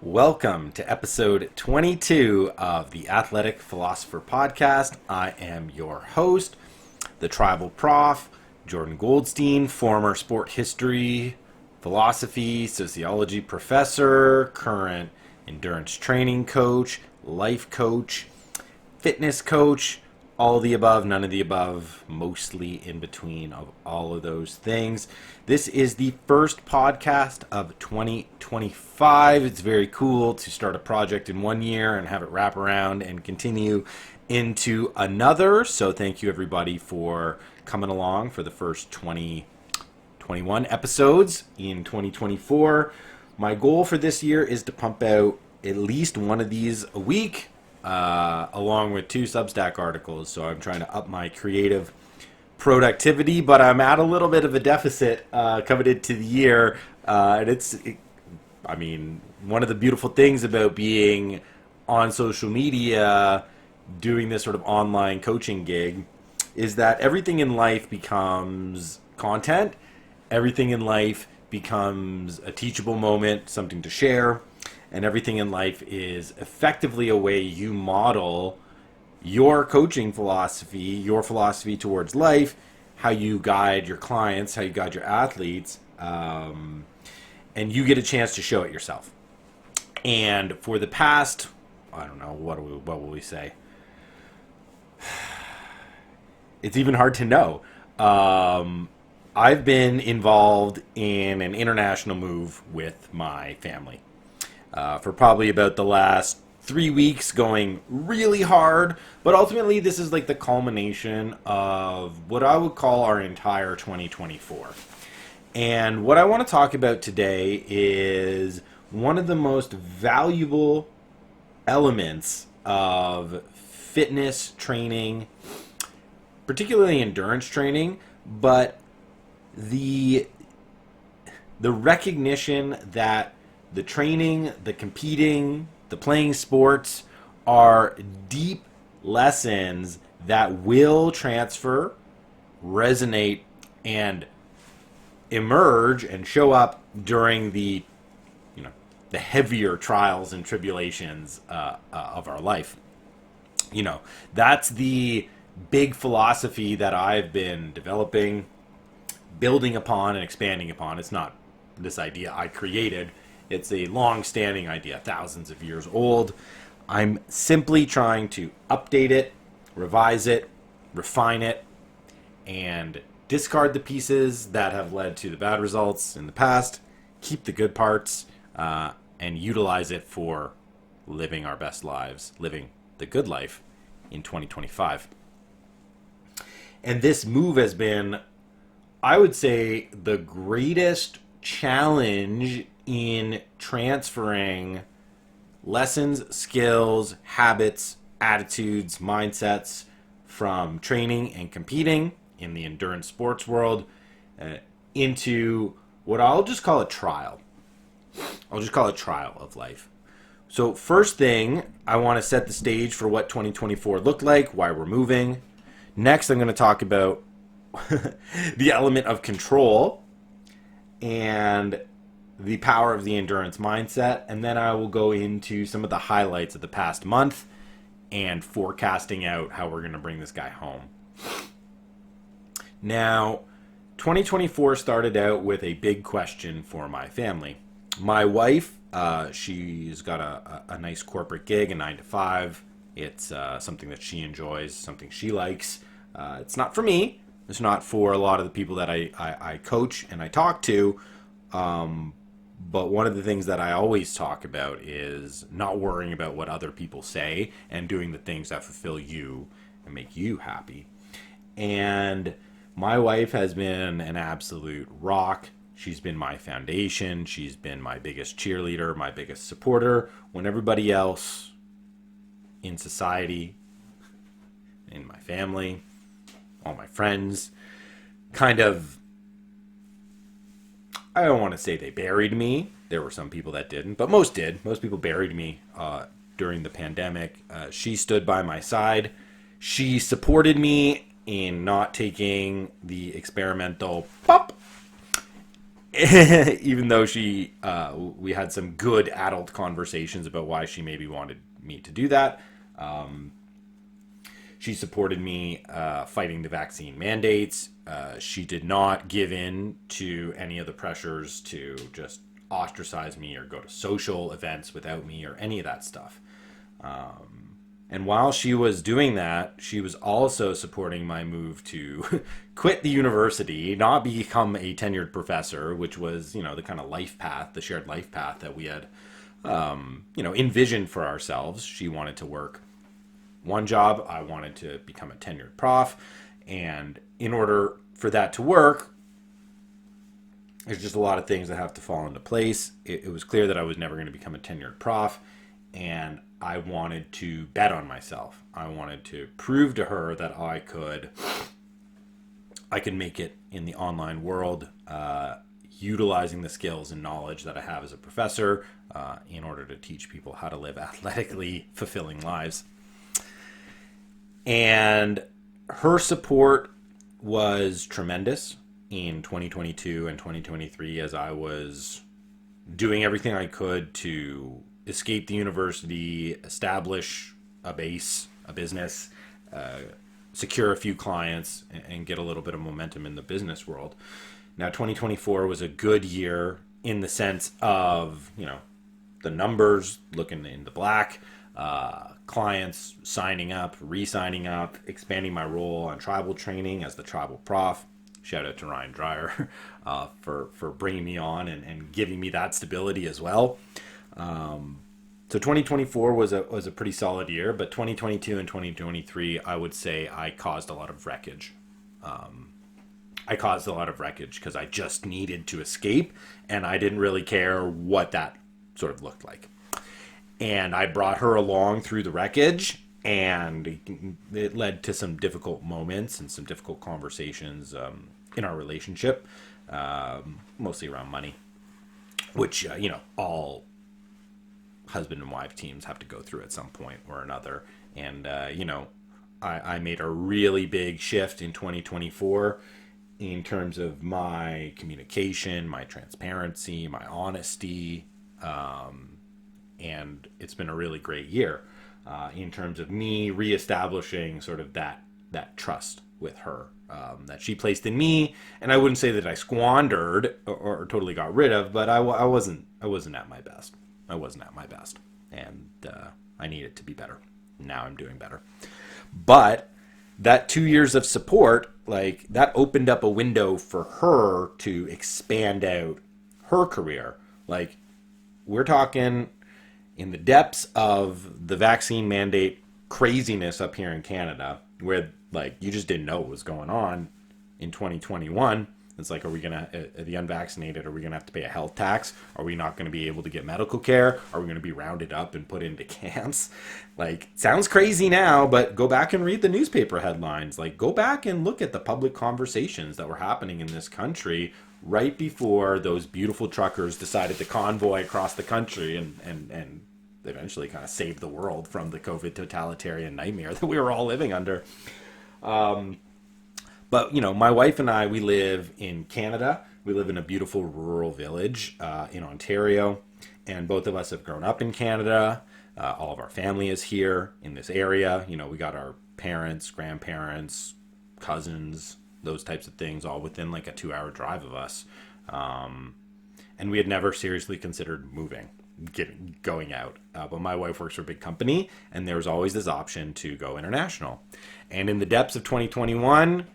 Welcome to episode 22 of the Athletic Philosopher Podcast. I am your host, the Tribal Prof, Jordan Goldstein, former sport history, philosophy, sociology professor, current endurance training coach, life coach, fitness coach, all of the above, none of the above, mostly in between of all of those things. This is the first podcast of 2025. It's very cool to start a project in 1 year and have it wrap around and continue into another. So thank you everybody for coming along for the first 21 episodes in 2024. My goal for this year is to pump out at least one of these a week, along with 2 Substack articles. So I'm trying to up my creative productivity, but I'm at a little bit of a deficit coming into the year. And one of the beautiful things about being on social media, doing this sort of online coaching gig, is that everything in life becomes content. Everything in life becomes a teachable moment, something to share. And everything in life is effectively a way you model your coaching philosophy, your philosophy towards life, how you guide your clients, how you guide your athletes, and you get a chance to show it yourself. And for the past, I don't know, what will we say? It's even hard to know. I've been involved in an international move with my family. For probably about the last 3 weeks, going really hard, but ultimately this is like the culmination of what I would call our entire 2024. And what I want to talk about today is one of the most valuable elements of fitness training, particularly endurance training, but the recognition that the training, the competing, the playing sports are deep lessons that will transfer, resonate, and emerge and show up during the heavier trials and tribulations of our life. That's the big philosophy that I've been developing, building upon, and expanding upon. It's not this idea I created. It's a long-standing idea, thousands of years old. I'm simply trying to update it, revise it, refine it, and discard the pieces that have led to the bad results in the past, keep the good parts, and utilize it for living our best lives, living the good life in 2025. And this move has been, I would say, the greatest challenge in transferring lessons, skills, habits, attitudes, mindsets from training and competing in the endurance sports world into what I'll just call a trial. I'll just call it trial of life. So first thing, I want to set the stage for what 2024 looked like, why we're moving. Next, I'm going to talk about the element of control and the power of the endurance mindset, and then I will go into some of the highlights of the past month and forecasting out how we're going to bring this guy home. Now, 2024 started out with a big question for my family. My wife, she's got a nice corporate gig, a 9-to-5. It's something that she enjoys, something she likes. It's not for me. It's not for a lot of the people that I coach and I talk to. But one of the things that I always talk about is not worrying about what other people say and doing the things that fulfill you and make you happy. And my wife has been an absolute rock. She's been my foundation. She's been my biggest cheerleader, my biggest supporter. When everybody else in society, in my family, all my friends, kind of, I don't want to say they buried me. There were some people that didn't, but most did. Most people buried me during the pandemic. She stood by my side. She supported me in not taking the experimental pop even though we had some good adult conversations about why she maybe wanted me to do that. She supported me fighting the vaccine mandates. She did not give in to any of the pressures to just ostracize me or go to social events without me or any of that stuff. And while she was doing that, she was also supporting my move to quit the university, not become a tenured professor, which was, the kind of life path, the shared life path that we had, envisioned for ourselves. She wanted to work one job. I wanted to become a tenured prof. And in order for that to work, there's just a lot of things that have to fall into place. It was clear that I was never going to become a tenured prof. And I wanted to bet on myself. I wanted to prove to her that I could make it in the online world, utilizing the skills and knowledge that I have as a professor in order to teach people how to live athletically fulfilling lives. And her support was tremendous in 2022 and 2023 as I was doing everything I could to escape the university, establish a base, a business, secure a few clients, and get a little bit of momentum in the business world. Now, 2024 was a good year in the sense of, the numbers looking in the black, clients signing up, re-signing up, expanding my role on tribal training as the tribal prof. Shout out to Ryan Dreyer for bringing me on and giving me that stability as well. So 2024 was a pretty solid year, but 2022 and 2023, I would say I caused a lot of wreckage. I caused a lot of wreckage because I just needed to escape, and I didn't really care what that sort of looked like. And I brought her along through the wreckage, and it led to some difficult moments and some difficult conversations in our relationship, mostly around money, which, all husband and wife teams have to go through at some point or another. And, I made a really big shift in 2024 in terms of my communication, my transparency, my honesty. And it's been a really great year in terms of me reestablishing sort of that trust with her that she placed in me. And I wouldn't say that I squandered or totally got rid of, but I wasn't at my best. I wasn't at my best, and I needed to be better. Now I'm doing better. But that 2 years of support, like, that opened up a window for her to expand out her career. Like, we're talking in the depths of the vaccine mandate craziness up here in Canada, where, like, you just didn't know what was going on in 2021. It's like, are we going to, the unvaccinated, are we going to have to pay a health tax? Are we not going to be able to get medical care? Are we going to be rounded up and put into camps? Like, sounds crazy now, but go back and read the newspaper headlines. Like, go back and look at the public conversations that were happening in this country right before those beautiful truckers decided to convoy across the country and eventually kind of save the world from the COVID totalitarian nightmare that we were all living under. But, my wife and I, we live in Canada. We live in a beautiful rural village in Ontario. And both of us have grown up in Canada. All of our family is here in this area. We got our parents, grandparents, cousins, those types of things, all within like a 2-hour drive of us. And we had never seriously considered moving, going out. But my wife works for a big company, and there was always this option to go international. And in the depths of 2021...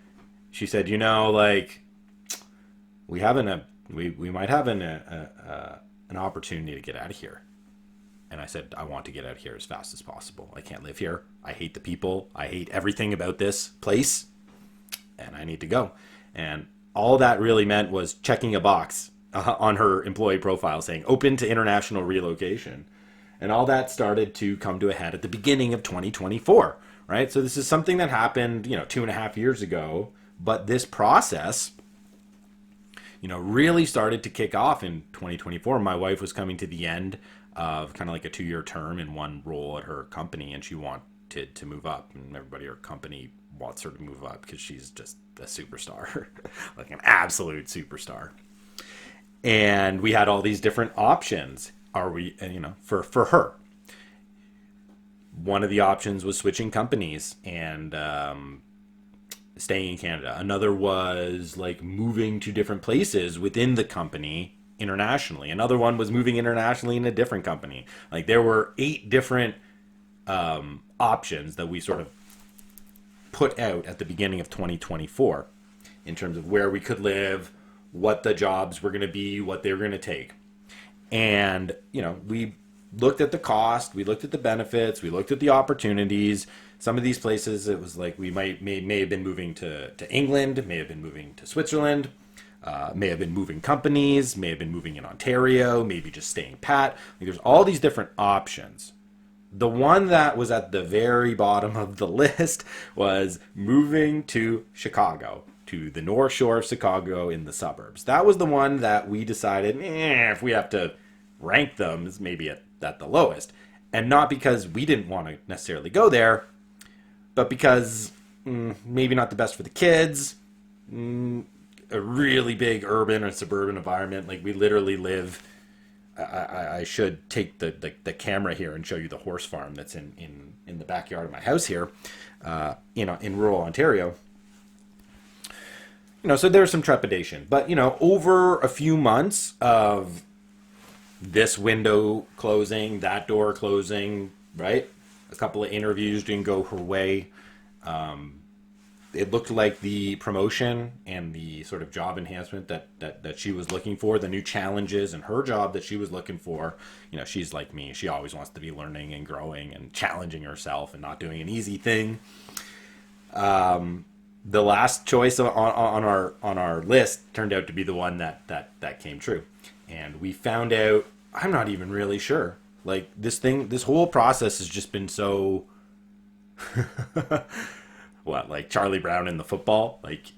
she said, like, we might have an opportunity to get out of here. And I said, I want to get out of here as fast as possible. I can't live here. I hate the people. I hate everything about this place. And I need to go. And all that really meant was checking a box on her employee profile saying, open to international relocation. And all that started to come to a head at the beginning of 2024, right? So this is something that happened, 2.5 years ago. But this process, really started to kick off in 2024. My wife was coming to the end of kind of like a 2-year term in one role at her company, and she wanted to move up. And everybody at her company wants her to move up because she's just a superstar, like an absolute superstar. And we had all these different options. Are we, for her? One of the options was switching companies and staying in Canada. Another was like moving to different places within the company internationally. Another one was moving internationally in a different company. Like there were 8 different options that we sort of put out at the beginning of 2024 in terms of where we could live, what the jobs were going to be, what they were going to take. And, we looked at the cost, we looked at the benefits, we looked at the opportunities. Some of these places, it was like we may have been moving to England, may have been moving to Switzerland, may have been moving companies, may have been moving in Ontario, maybe just staying pat. Like, there's all these different options. The one that was at the very bottom of the list was moving to Chicago, to the North Shore of Chicago in the suburbs. That was the one that we decided, if we have to rank them, is maybe at the lowest. And not because we didn't want to necessarily go there, but because maybe not the best for the kids, a really big urban or suburban environment. Like we literally live... I should take the camera here and show you the horse farm that's in the backyard of my house here, in rural Ontario. So there's some trepidation. But, over a few months of this window closing, that door closing, right? A couple of interviews didn't go her way. It looked like the promotion and the sort of job enhancement that she was looking for, the new challenges in her job that she was looking for. She's like me. She always wants to be learning and growing and challenging herself and not doing an easy thing. The last choice on our list turned out to be the one that came true. And we found out, I'm not even really sure. Like this whole process has just been so... What, like Charlie Brown in the football? Like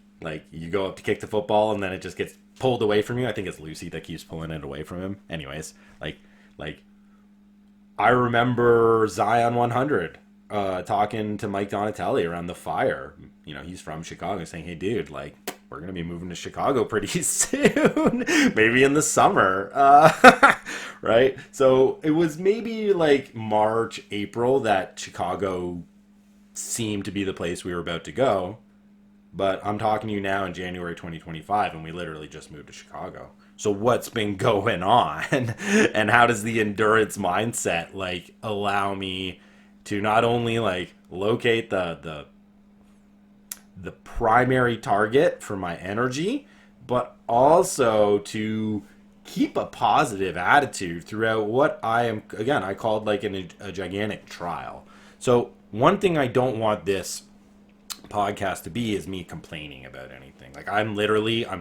you go up to kick the football and then it just gets pulled away from you. I think it's Lucy that keeps pulling it away from him. Anyways, like I remember Zion 100 talking to Mike Donatelli around the fire. He's from Chicago, saying, "Hey, dude, like we're gonna be moving to Chicago pretty soon, maybe in the summer." Right? So it was maybe like March, April that Chicago seemed to be the place we were about to go. But I'm talking to you now in January 2025 and we literally just moved to Chicago. So what's been going on? And how does the endurance mindset like allow me to not only like locate the primary target for my energy, but also to keep a positive attitude throughout what I called like a gigantic trial. So one thing I don't want this podcast to be is me complaining about anything. Like I'm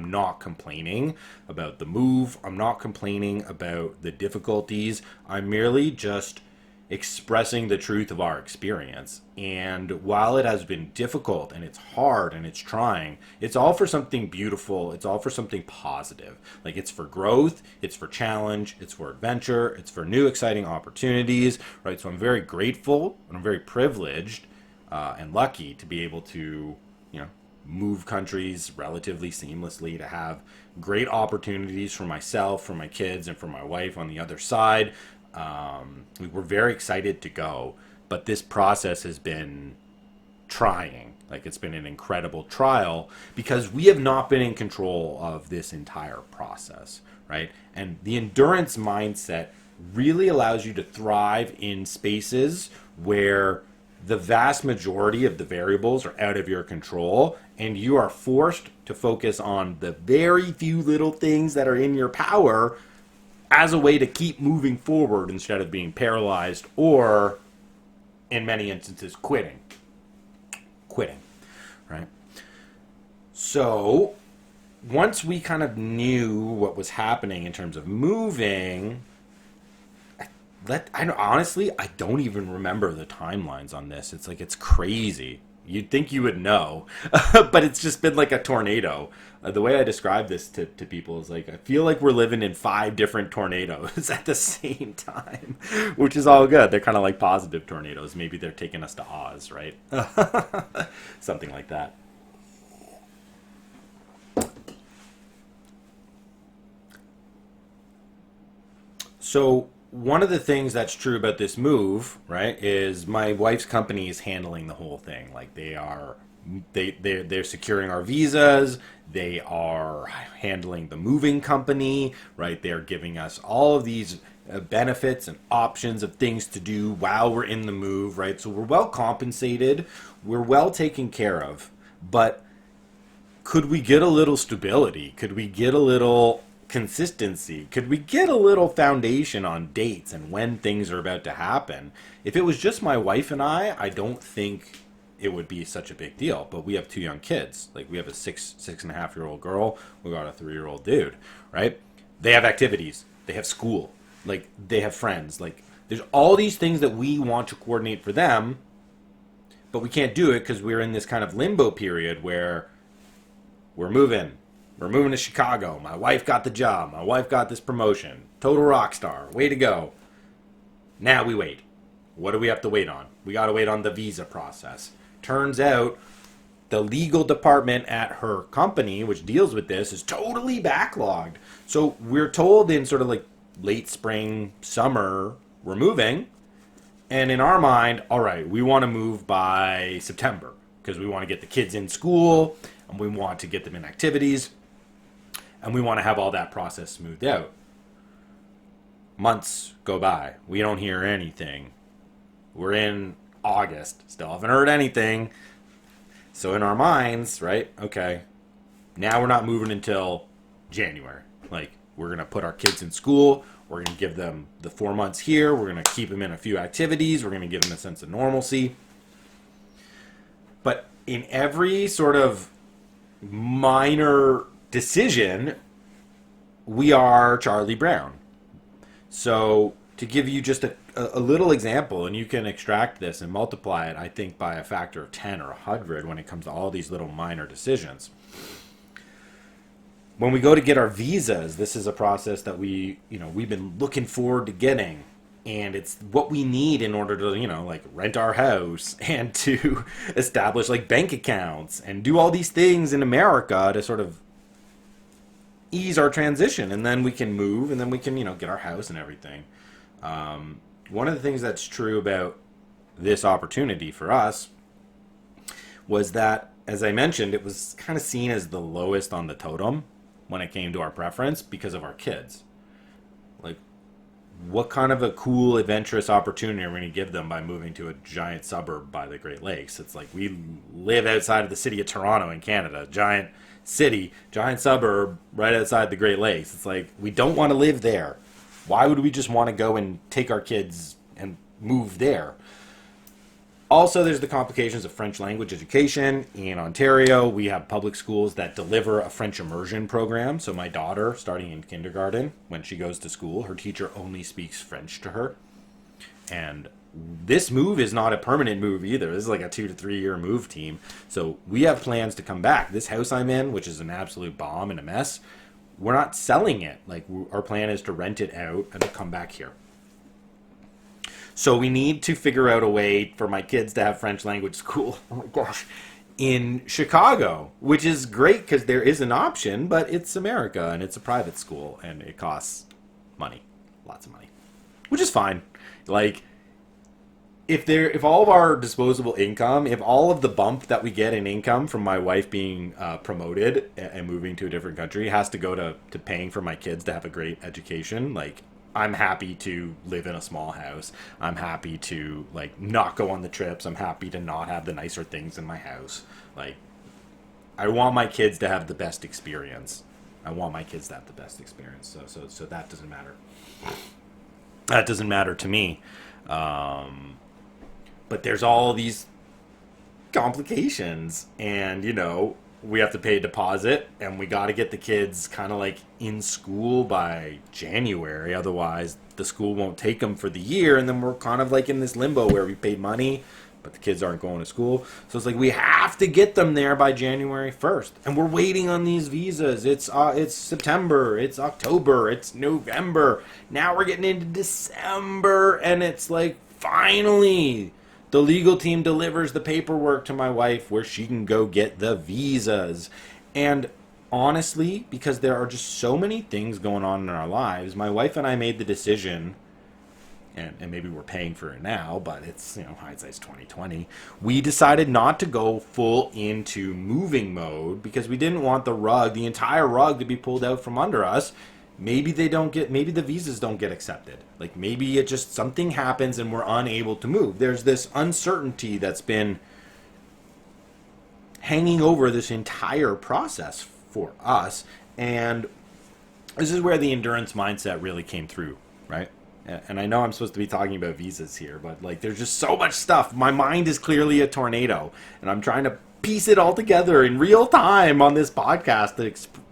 not complaining about the move. I'm not complaining about the difficulties. I'm merely just expressing the truth of our experience. And while it has been difficult and it's hard and it's trying, it's all for something beautiful. It's all for something positive. Like it's for growth, it's for challenge, it's for adventure, it's for new exciting opportunities, right? So I'm very grateful and I'm very privileged and lucky to be able to, move countries relatively seamlessly, to have great opportunities for myself, for my kids, and for my wife on the other side. We're very excited to go, but this process has been trying. Like it's been an incredible trial because we have not been in control of this entire process, right? And the endurance mindset really allows you to thrive in spaces where the vast majority of the variables are out of your control and you are forced to focus on the very few little things that are in your power as a way to keep moving forward instead of being paralyzed or, in many instances, quitting, right? So once we kind of knew what was happening in terms of moving, honestly, I don't even remember the timelines on this. It's like, it's crazy. You'd think you would know, but it's just been like a tornado. The way I describe this to people is like, I feel like we're living in 5 different tornadoes at the same time, which is all good. They're kind of like positive tornadoes. Maybe they're taking us to Oz, right? Something like that. So one of the things that's true about this move, right, is my wife's company is handling the whole thing. Like they're securing our visas, they are handling the moving company, right? They're giving us all of these benefits and options of things to do while we're in the move, right? So we're well compensated, we're well taken care of. But could we get a little stability? Could we get a little consistency? Could we get a little foundation on dates and when things are about to happen? If it was just my wife and I don't think it would be such a big deal. But we have two young kids. Like, we have a six and a half year old girl. We got a 3-year-old dude, right? They have activities. They have school. Like, they have friends. Like, there's all these things that we want to coordinate for them, but we can't do it because we're in this kind of limbo period where we're moving. We're moving to Chicago. My wife got the job. My wife got this promotion. Total rock star. Way to go. Now we wait. What do we have to wait on? We got to wait on the visa process. Turns out the legal department at her company, which deals with this, is totally backlogged. So we're told in sort of like late spring, summer, we're moving. And in our mind, all right, we want to move by September because we want to get the kids in school and we want to get them in activities and we want to have all that process smoothed out. Months go by. We don't hear anything. We're in August. Still haven't heard anything. So in our minds, right, okay, now we're not moving until January. Like, we're going to put our kids in school. We're going to give them the 4 months here. We're going to keep them in a few activities. We're going to give them a sense of normalcy. But in every sort of minor decision, we are Charlie Brown. So to give you just a little example, and you can extract this and multiply it, I think, by a factor of 10 or 100 when it comes to all these little minor decisions. When we go to get our visas, this is a process that we've been looking forward to getting. And it's what we need in order to, like, rent our house and to establish, like, bank accounts and do all these things in America to sort of ease our transition. And then we can move and then we can, get our house and everything. One of the things that's true about this opportunity for us was that, as I mentioned, it was kind of seen as the lowest on the totem when it came to our preference because of our kids. Like, what kind of a cool, adventurous opportunity are we going to give them by moving to a giant suburb by the Great Lakes? It's like we live outside of the city of Toronto in Canada, giant city, giant suburb right outside the Great Lakes. It's like, we don't want to live there. Why would we just want to go and take our kids and move there? Also, there's the complications of French language education. In Ontario, we have public schools that deliver a French immersion program. So my daughter, starting in kindergarten, when she goes to school, her teacher only speaks French to her. And this move is not a permanent move either. This is like a 2 to 3 year move team. So we have plans to come back. This house I'm in, which is an absolute bomb and a mess, we're not selling it. Like, our plan is to rent it out and to come back here. So we need to figure out a way for my kids to have French language school. Oh my gosh. In Chicago, which is great because there is an option, but it's America and it's a private school and it costs money, lots of money, which is fine. Like, if all of our disposable income, if all of the bump that we get in income from my wife being promoted and moving to a different country has to go to paying for my kids to have a great education, like, I'm happy to live in a small house. I'm happy to, like, not go on the trips. I'm happy to not have the nicer things in my house. Like, I want my kids to have the best experience. So that doesn't matter. That doesn't matter to me. But there's all these complications, and we have to pay a deposit, and we got to get the kids kind of like in school by January. Otherwise, the school won't take them for the year, and then we're kind of like in this limbo where we paid money, but the kids aren't going to school. So it's like we have to get them there by January 1st, and we're waiting on these visas. It's September, it's October, it's November. Now we're getting into December, and it's like, finally, the legal team delivers the paperwork to my wife where she can go get the visas. And honestly, because there are just so many things going on in our lives, my wife and I made the decision, and maybe we're paying for it now, but it's, hindsight's 2020. We decided not to go full into moving mode because we didn't want the entire rug to be pulled out from under us. Maybe maybe the visas don't get accepted. Like maybe it just, something happens and we're unable to move. There's this uncertainty that's been hanging over this entire process for us. And this is where the endurance mindset really came through, right? And I know I'm supposed to be talking about visas here, but like there's just so much stuff. My mind is clearly a tornado, and I'm trying to piece it all together in real time on this podcast to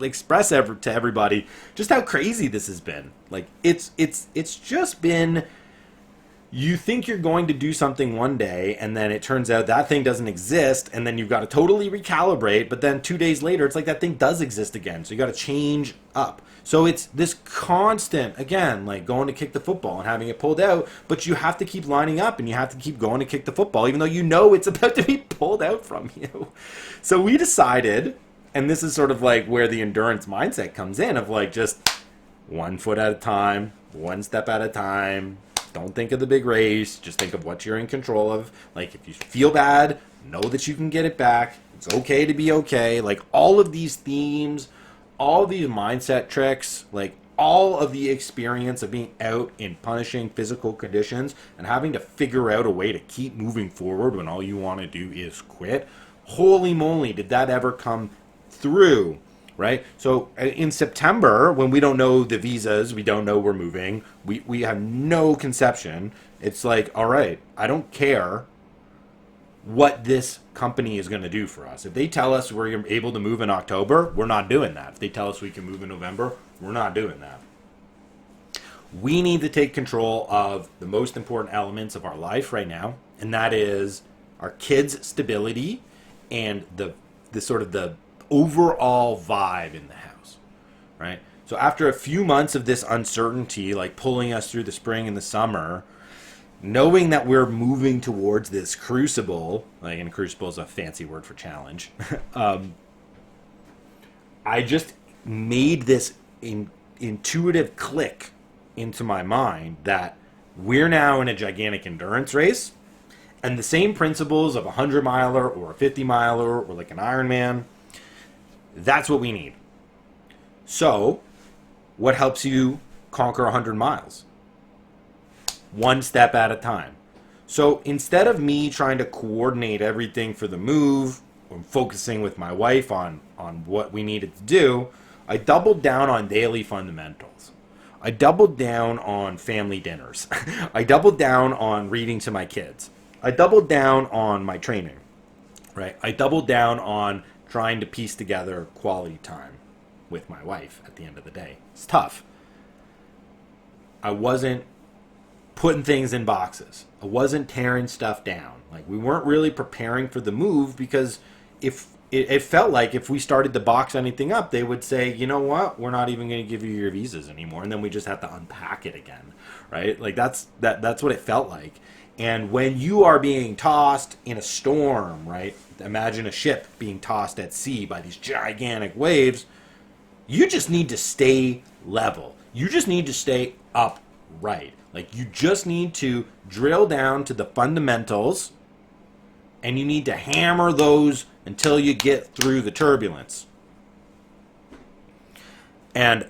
express to everybody just how crazy this has been. Like it's just been, you think you're going to do something one day, and then it turns out that thing doesn't exist, and then you've got to totally recalibrate, but then 2 days later, it's like that thing does exist again, so you got to change up. So it's this constant, again, like going to kick the football and having it pulled out, but you have to keep lining up, and you have to keep going to kick the football, even though you know it's about to be pulled out from you. So we decided, and this is sort of like where the endurance mindset comes in, of like just 1 foot at a time, 1 step at a time. Don't think of the big race. Just think of what you're in control of. Like, if you feel bad, know that you can get it back. It's okay to be okay. Like, all of these themes, all these mindset tricks, like, all of the experience of being out in punishing physical conditions and having to figure out a way to keep moving forward when all you want to do is quit. Holy moly, did that ever come through? Right? So in September, when we don't know the visas, we don't know we're moving, we have no conception. It's like, all right, I don't care what this company is going to do for us. If they tell us we're able to move in October, we're not doing that. If they tell us we can move in November, we're not doing that. We need to take control of the most important elements of our life right now, and that is our kids' stability and the sort of the overall vibe in the house, right? So after a few months of this uncertainty, like pulling us through the spring and the summer, knowing that we're moving towards this crucible, like, and crucible is a fancy word for challenge, I just made this intuitive click into my mind that we're now in a gigantic endurance race, and the same principles of a 100-miler or a 50-miler or like an Ironman, that's what we need. So, what helps you conquer 100 miles? 1 step at a time. So, instead of me trying to coordinate everything for the move, or focusing with my wife on what we needed to do, I doubled down on daily fundamentals. I doubled down on family dinners. I doubled down on reading to my kids. I doubled down on my training, right? I doubled down on trying to piece together quality time with my wife at the end of the day. It's tough. I wasn't putting things in boxes. I wasn't tearing stuff down. Like, we weren't really preparing for the move, because if it felt like if we started to box anything up, they would say, you know what, we're not even going to give you your visas anymore, and then we just have to unpack it again, right? Like, that's what it felt like. And when you are being tossed in a storm, right? Imagine a ship being tossed at sea by these gigantic waves. You just need to stay level. You just need to stay upright. Like, you just need to drill down to the fundamentals, and you need to hammer those until you get through the turbulence. And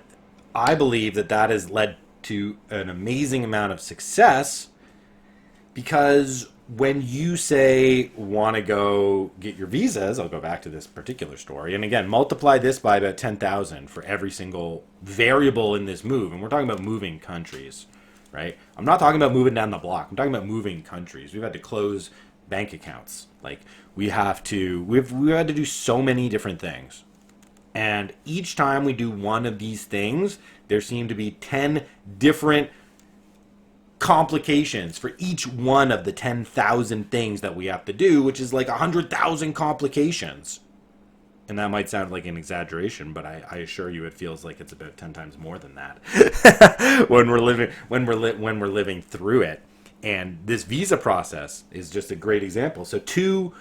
I believe that has led to an amazing amount of success, because when you say want to go get your visas, I'll go back to this particular story, and again, multiply this by about 10,000 for every single variable in this move, and we're talking about moving countries, right? I'm not talking about moving down the block. I'm talking about moving countries. We've had to close bank accounts. Like, we've had to do so many different things. And each time we do one of these things, there seem to be 10 different complications for each one of the 10,000 things that we have to do, which is like 100,000 complications. And that might sound like an exaggeration, but I assure you, it feels like it's about 10 times more than that when we're living through it. And this visa process is just a great example. So 2.5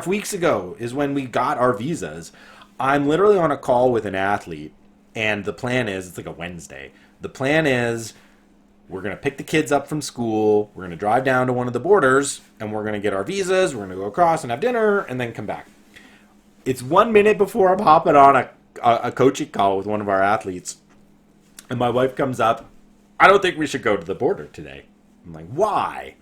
weeks ago is when we got our visas. I'm literally on a call with an athlete, and the plan is, it's like a Wednesday. The plan is we're going to pick the kids up from school, we're going to drive down to one of the borders, and we're going to get our visas, we're going to go across and have dinner, and then come back. It's 1 minute before I'm hopping on a coaching call with one of our athletes, and my wife comes up, I don't think we should go to the border today. I'm like, why?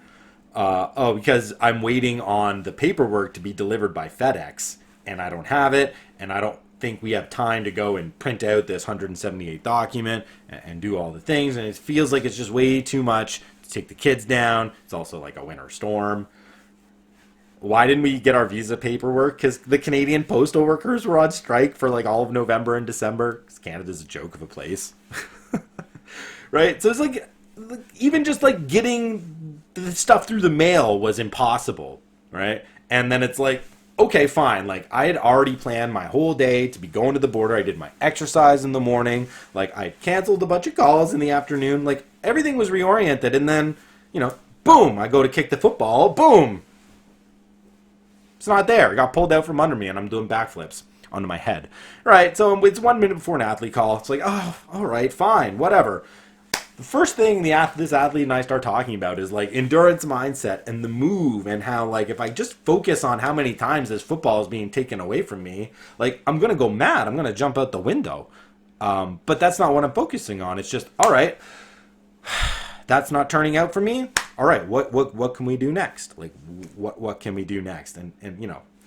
Because I'm waiting on the paperwork to be delivered by FedEx, and I don't have it, and I don't think we have time to go and print out this 178 document and do all the things, and it feels like it's just way too much to take the kids down. It's also like a winter storm. Why didn't we get our visa paperwork? Because the Canadian postal workers were on strike for like all of November and December, because Canada's a joke of a place. Right? So it's like, even just like getting the stuff through the mail was impossible, right? And then it's like, okay, fine. Like, I had already planned my whole day to be going to the border. I did my exercise in the morning. Like, I canceled a bunch of calls in the afternoon. Like, everything was reoriented. And then, boom, I go to kick the football. Boom. It's not there. It got pulled out from under me, and I'm doing backflips onto my head. Right, so it's 1 minute before an athlete call. It's like, oh, all right, fine, whatever. The first thing this athlete and I start talking about is like endurance mindset and the move, and how like if I just focus on how many times this football is being taken away from me, like I'm gonna go mad. I'm gonna jump out the window. But that's not what I'm focusing on. It's just, all right, that's not turning out for me. All right, what can we do next? Like what can we do next? And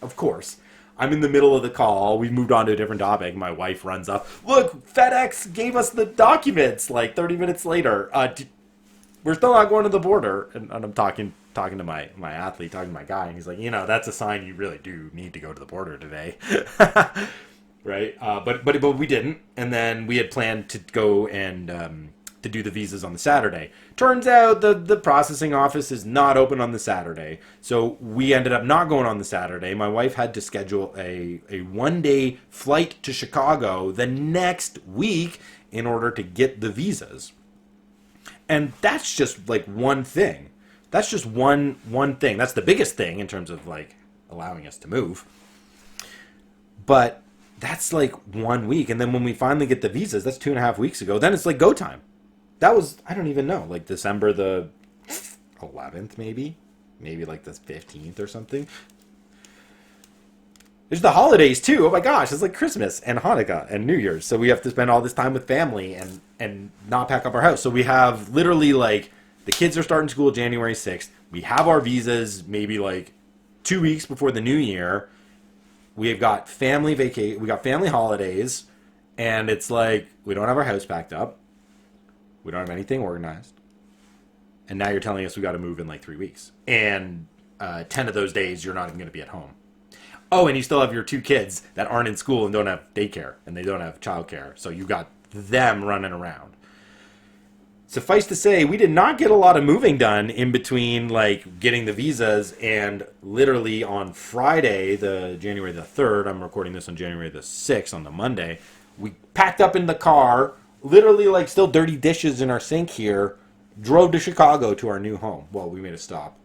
of course, I'm in the middle of the call. We've moved on to a different topic. My wife runs up. Look, FedEx gave us the documents like 30 minutes later. We're still not going to the border. And I'm talking to my athlete, talking to my guy, and he's like, that's a sign you really do need to go to the border today. Right? But we didn't. And then we had planned to go and to do the visas on the Saturday. Turns out the processing office is not open on the Saturday. So we ended up not going on the Saturday. My wife had to schedule a 1-day flight to Chicago the next week in order to get the visas. And that's just like one thing. That's just one thing. That's the biggest thing in terms of like allowing us to move. But that's like 1 week. And then when we finally get the visas, that's 2.5 weeks ago. Then it's like go time. That was, I don't even know, like December the 11th, maybe like the 15th or something. There's the holidays too. Oh my gosh, it's like Christmas and Hanukkah and New Year's. So we have to spend all this time with family and not pack up our house. So we have literally like, the kids are starting school January 6th. We have our visas maybe like 2 weeks before the new year. We've got family we got family holidays, and it's like, we don't have our house packed up. We don't have anything organized. And now you're telling us we got to move in like 3 weeks. And 10 of those days, you're not even going to be at home. Oh, and you still have your 2 kids that aren't in school and don't have daycare. And they don't have childcare. So you got them running around. Suffice to say, we did not get a lot of moving done in between like getting the visas and literally on Friday, the January the 3rd, I'm recording this on January the 6th on the Monday, we packed up in the car, literally like still dirty dishes in our sink here, drove to Chicago to our new home. Well, we made a stop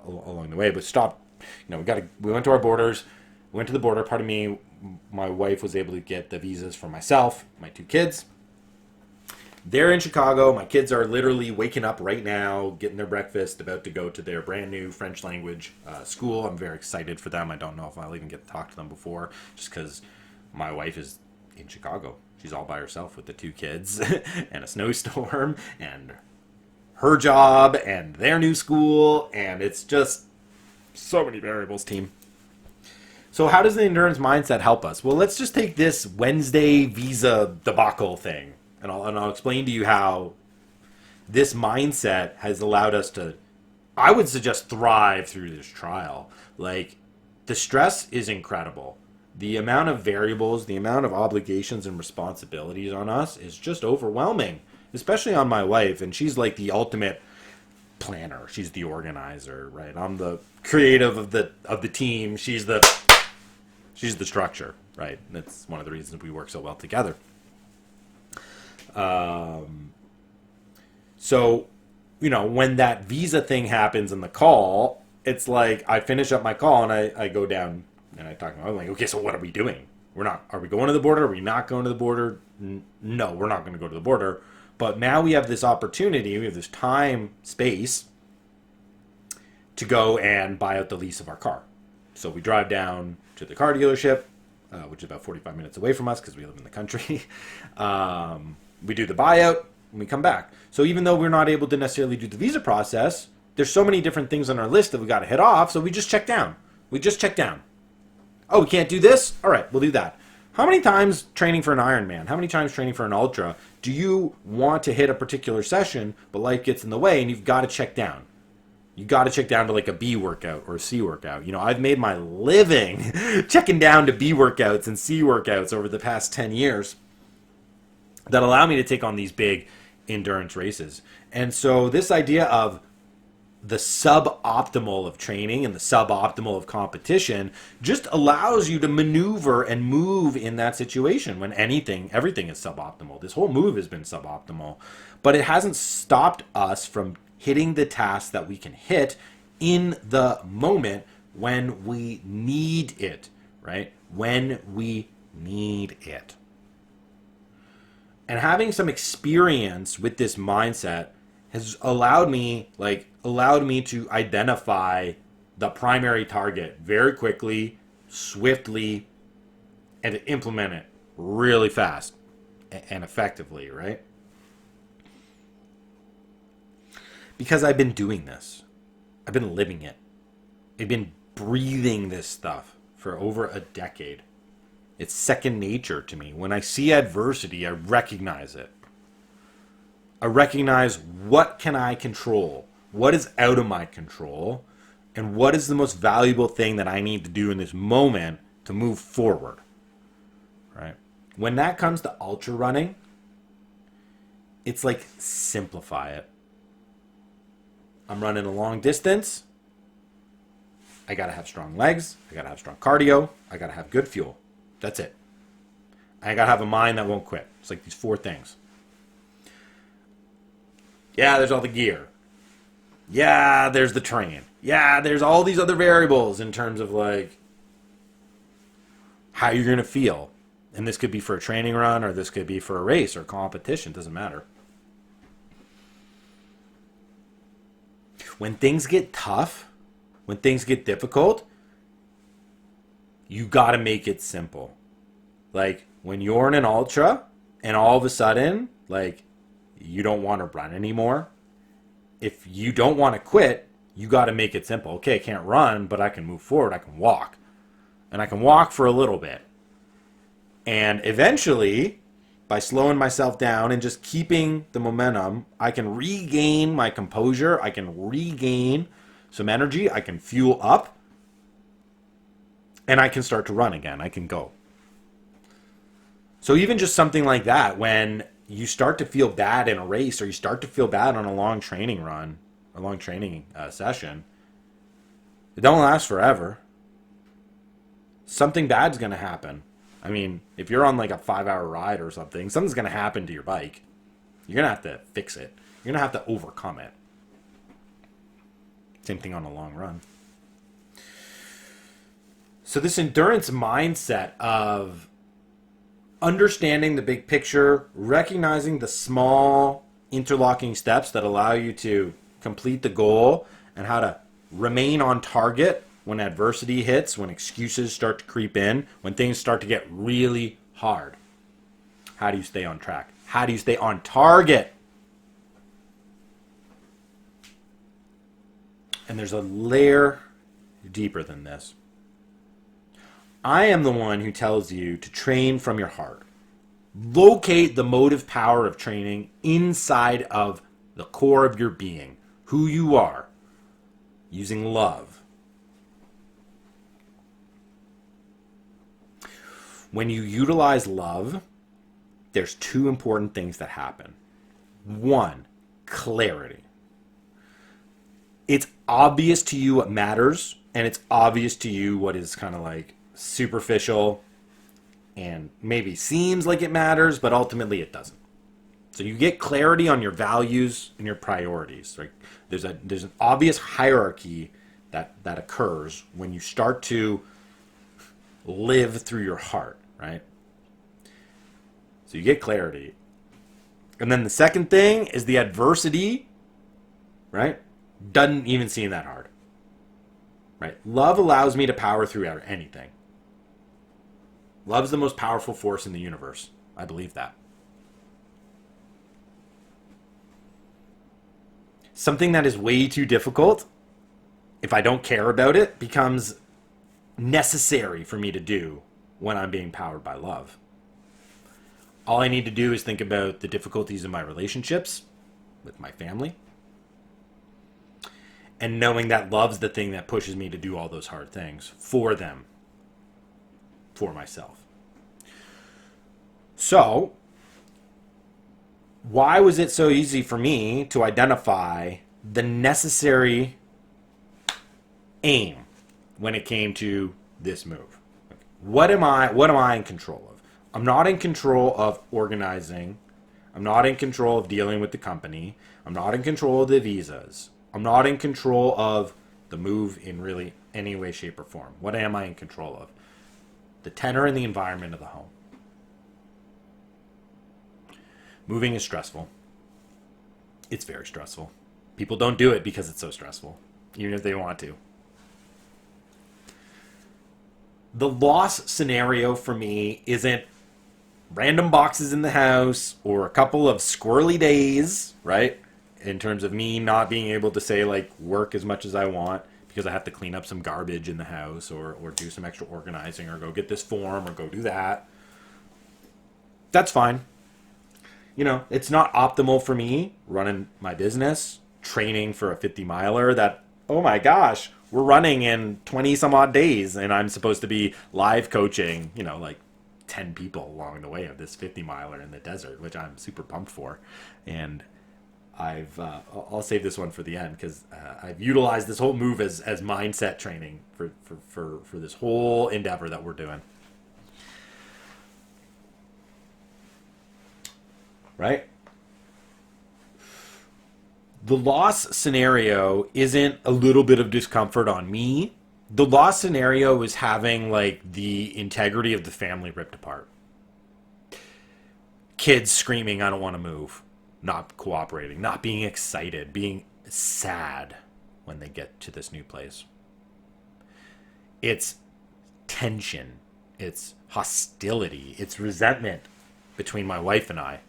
along the way, but stopped. We went to our borders, went to the border. Pardon me, my wife was able to get the visas for myself, my 2 kids. They're in Chicago. My kids are literally waking up right now, getting their breakfast, about to go to their brand new French language school. I'm very excited for them. I don't know if I'll even get to talk to them before, just because my wife is in Chicago. She's all by herself with the 2 kids and a snowstorm and her job and their new school. And it's just so many variables, team. So how does the endurance mindset help us? Well, let's just take this Wednesday visa debacle thing. And I'll explain to you how this mindset has allowed us to, I would suggest, thrive through this trial. Like, the stress is incredible. The amount of variables, the amount of obligations and responsibilities on us is just overwhelming, especially on my wife. And she's like the ultimate planner. She's the organizer, right? I'm the creative of the team. She's the structure, right? That's one of the reasons we work so well together. So, when that visa thing happens in the call, it's like I finish up my call and I go down and I talk to my wife, like, okay, so what are we doing? Are we going to the border? Are we not going to the border? No, we're not going to go to the border. But now we have this opportunity, we have this time, space to go and buy out the lease of our car. So we drive down to the car dealership, which is about 45 minutes away from us because we live in the country. We do the buyout and we come back. So even though we're not able to necessarily do the visa process, there's so many different things on our list that we got to hit off. So we just check down. Oh, we can't do this? All right, we'll do that. How many times training for an Ironman, how many times training for an ultra do you want to hit a particular session, but life gets in the way and you've got to check down? You got to check down to like a B workout or a C workout. I've made my living checking down to B workouts and C workouts over the past 10 years that allow me to take on these big endurance races. And so this idea of the suboptimal of training and the suboptimal of competition just allows you to maneuver and move in that situation when everything is suboptimal. This whole move has been suboptimal, but it hasn't stopped us from hitting the tasks that we can hit in the moment when we need it, right? When we need it. And having some experience with this mindset has allowed me to identify the primary target very quickly, swiftly, and to implement it really fast and effectively, right? Because I've been doing this. I've been living it. I've been breathing this stuff for over a decade. It's second nature to me. When I see adversity, I recognize it. I recognize what can I control, what is out of my control, and what is the most valuable thing that I need to do in this moment to move forward, right? When that comes to ultra running, it's like simplify it. I'm running a long distance. I got to have strong legs. I got to have strong cardio. I got to have good fuel. That's it. I got to have a mind that won't quit. It's like these 4 things. Yeah, there's all the gear. Yeah, there's the train. Yeah, there's all these other variables in terms of like how you're going to feel. And this could be for a training run or this could be for a race or competition. Doesn't matter. When things get tough, when things get difficult, you got to make it simple. Like when you're in an ultra and all of a sudden, like you don't want to run anymore. If you don't want to quit, you got to make it simple. Okay, I can't run, but I can move forward. I can walk. And I can walk for a little bit. And eventually, by slowing myself down and just keeping the momentum, I can regain my composure. I can regain some energy. I can fuel up. And I can start to run again. I can go. So even just something like that, when you start to feel bad in a race or you start to feel bad on a long training run, a long training session, it don't last forever. Something bad's going to happen. I mean, if you're on like a 5-hour ride or something, something's going to happen to your bike. You're going to have to fix it. You're going to have to overcome it. Same thing on a long run. So this endurance mindset of understanding the big picture, recognizing the small interlocking steps that allow you to complete the goal and how to remain on target when adversity hits, when excuses start to creep in, when things start to get really hard. How do you stay on track? How do you stay on target? And there's a layer deeper than this. I am the one who tells you to train from your heart. Locate the motive power of training inside of the core of your being, who you are, using love. When you utilize love, there's 2 important things that happen. 1, clarity. It's obvious to you what matters, and it's obvious to you what is kind of like superficial and maybe seems like it matters, but ultimately it doesn't. So you get clarity on your values and your priorities. Right? There's an obvious hierarchy that occurs when you start to live through your heart. right? So you get clarity. And then the second thing is the adversity, right? Doesn't even seem that hard, right? Love allows me to power through anything. Love's the most powerful force in the universe. I believe that. Something that is way too difficult, if I don't care about it, becomes necessary for me to do when I'm being powered by love. All I need to do is think about the difficulties in my relationships with my family, and knowing that love's the thing that pushes me to do all those hard things for them, for myself. So, why was it so easy for me to identify the necessary aim when it came to this move? What am I in control of? I'm not in control of organizing. I'm not in control of dealing with the company. I'm not in control of the visas. I'm not in control of the move in really any way, shape, or form. What am I in control of? The tenor and the environment of the home. Moving is stressful. It's very stressful. People don't do it because it's so stressful, even if they want to. The loss scenario for me isn't random boxes in the house or a couple of squirrely days, right? In terms of me not being able to say, like, work as much as I want because I have to clean up some garbage in the house or do some extra organizing or go get this form or go do that. That's fine. You know, it's not optimal for me running my business, training for a 50 miler that, oh my gosh, we're running in 20 some odd days and I'm supposed to be live coaching, you know, like 10 people along the way of this 50 miler in the desert, which I'm super pumped for. And I'll save this one for the end because I've utilized this whole move as mindset training for this whole endeavor that we're doing. Right? The loss scenario isn't a little bit of discomfort on me. The loss scenario is having, like, the integrity of the family ripped apart. Kids screaming, I don't want to move. Not cooperating. Not being excited. Being sad when they get to this new place. It's tension. It's hostility. It's resentment between my wife and I.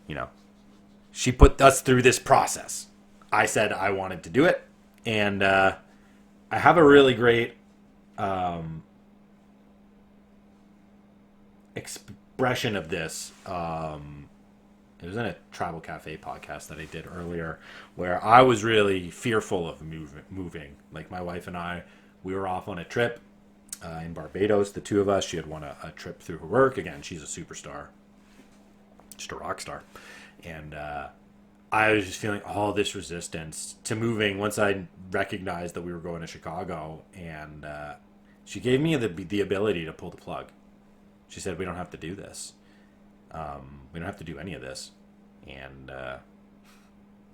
You know, she put us through this process. I said I wanted to do it. And I have a really great expression of this. It was in a Travel Cafe podcast that I did earlier where I was really fearful of moving. Like, my wife and I, we were off on a trip in Barbados, the two of us. She had won a trip through her work. Again, she's a superstar. Just a rock star. And I was just feeling all this resistance to moving once I recognized that we were going to Chicago. And she gave me the ability to pull the plug. She said, we don't have to do this. We don't have to do any of this. And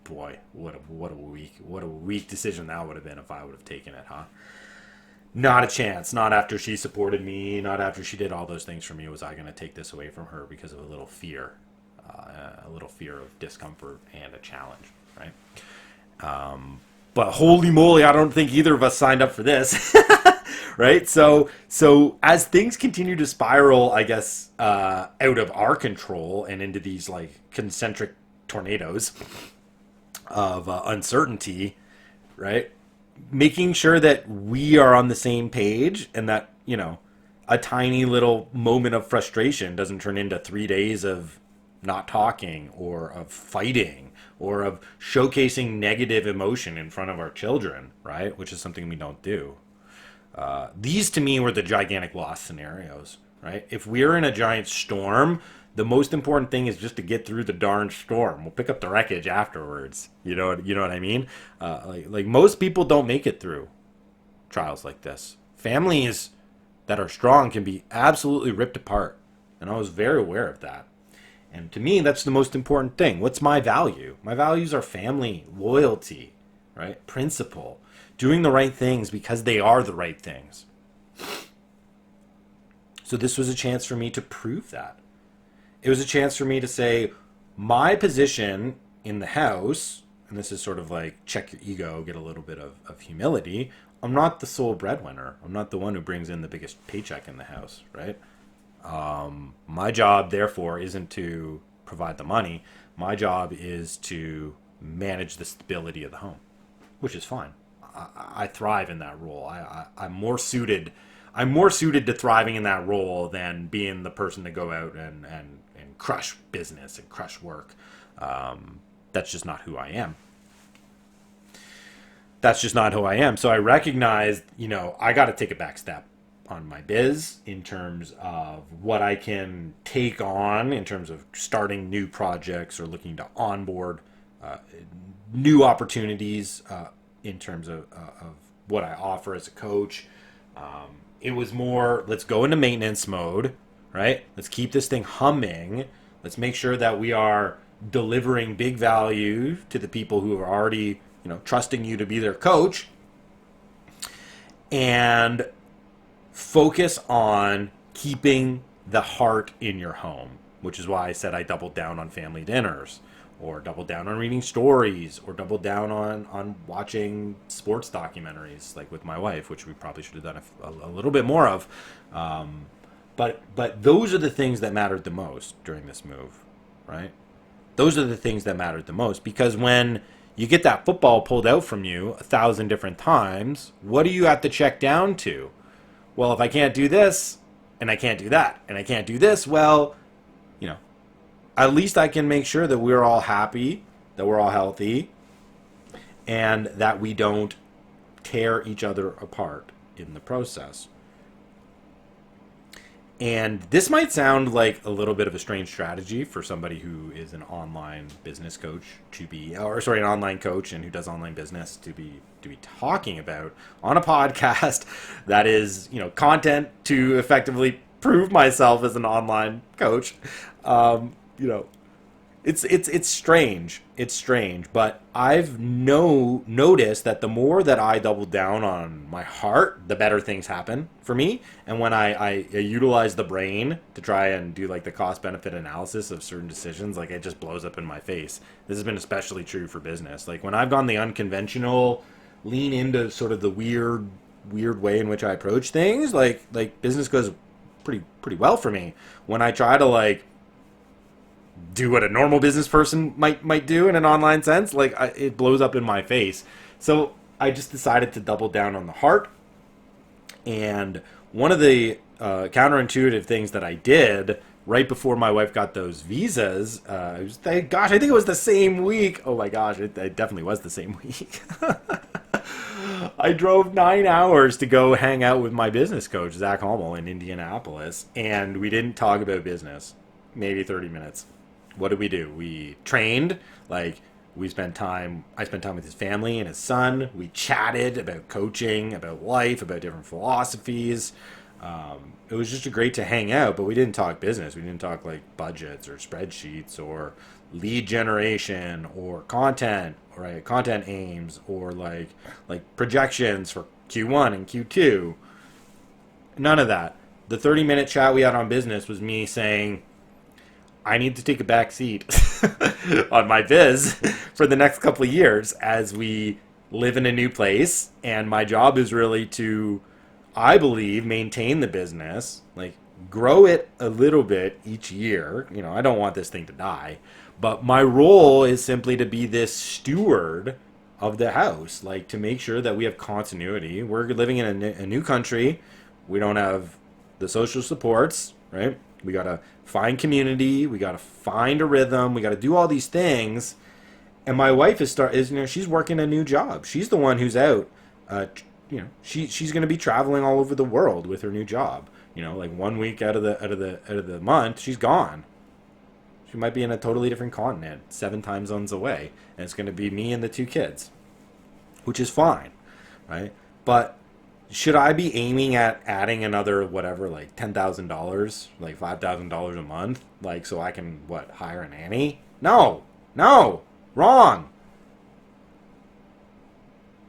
boy, what a weak decision that would have been if I would have taken it, huh? Not a chance. Not after she supported me. Not after she did all those things for me. Was I going to take this away from her because of a little fear of discomfort and a challenge, right? But holy moly, I don't think either of us signed up for this, right? So as things continue to spiral, I guess, out of our control and into these, like, concentric tornadoes of uncertainty, right? Making sure that we are on the same page and that, you know, a tiny little moment of frustration doesn't turn into 3 days of not talking or of fighting or of showcasing negative emotion in front of our children, right? Which is something we don't do. These to me were the gigantic loss scenarios, right? If we're in a giant storm, the most important thing is just to get through the darn storm. We'll pick up the wreckage afterwards. You know what I mean? Like most people don't make it through trials like this. Families that are strong can be absolutely ripped apart. And I was very aware of that. And to me, that's the most important thing. What's my value? My values are family, loyalty, right? Principle, doing the right things because they are the right things. So this was a chance for me to prove that. It was a chance for me to say, my position in the house, and this is sort of like check your ego, get a little bit of humility. I'm not the sole breadwinner. I'm not the one who brings in the biggest paycheck in the house, right? My job, therefore, isn't to provide the money. My job is to manage the stability of the home, which is fine. I thrive in that role. I'm more suited. I'm more suited to thriving in that role than being the person to go out and crush business and crush work. That's just not who I am. That's just not who I am. So I recognized, I got to take a back step on my biz in terms of what I can take on in terms of starting new projects or looking to onboard new opportunities in terms of what I offer as a coach. It was more, let's go into maintenance mode, right? Let's keep this thing humming. Let's make sure that we are delivering big value to the people who are already, trusting you to be their coach, and focus on keeping the heart in your home, which is why I said I doubled down on family dinners, or doubled down on reading stories, or doubled down on watching sports documentaries, like with my wife, which we probably should have done a little bit more of. But those are the things that mattered the most during this move, right? Those are the things that mattered the most, because when you get that football pulled out from you 1,000 different times, what do you have to check down to? Well, if I can't do this, and I can't do that, and I can't do this, well, at least I can make sure that we're all happy, that we're all healthy, and that we don't tear each other apart in the process. And this might sound like a little bit of a strange strategy for somebody who is an online business coach an online coach and who does online business to be talking about on a podcast that is, content to effectively prove myself as an online coach. It's strange. It's strange, but I've noticed that the more that I double down on my heart, the better things happen for me. And when I utilize the brain to try and do like the cost benefit analysis of certain decisions, like it just blows up in my face. This has been especially true for business. Like when I've gone the unconventional, lean into sort of the weird way in which I approach things, like business goes pretty well for me. When I try to do what a normal business person might do in an online sense, it blows up in my face. So I just decided to double down on the heart. And one of the counterintuitive things that I did right before my wife got those visas, I think it was the same week. Oh my gosh, it definitely was the same week. I drove 9 hours to go hang out with my business coach, Zach Hummel, in Indianapolis, and we didn't talk about business. Maybe 30 minutes. What did we do? We trained, I spent time with his family and his son. We chatted about coaching, about life, about different philosophies. It was just great to hang out, but we didn't talk business. We didn't talk budgets or spreadsheets or lead generation or content, right? Content aims or like projections for Q1 and Q2. None of that. The 30-minute chat we had on business was me saying, I need to take a back seat on my biz for the next couple of years as we live in a new place. And my job is really to, I believe, maintain the business, grow it a little bit each year. I don't want this thing to die. But my role is simply to be this steward of the house, to make sure that we have continuity. We're living in a new country. We don't have the social supports, right? We got to find community. We got to find a rhythm. We got to do all these things. And my wife she's working a new job. She's the one who's out. She's going to be traveling all over the world with her new job. 1 week out of the month, she's gone. She might be in a totally different continent, 7 time zones away, and it's going to be me and the 2 kids, which is fine, right? But should I be aiming at adding another $10,000, $5,000 a month, so I can hire a nanny? No, wrong.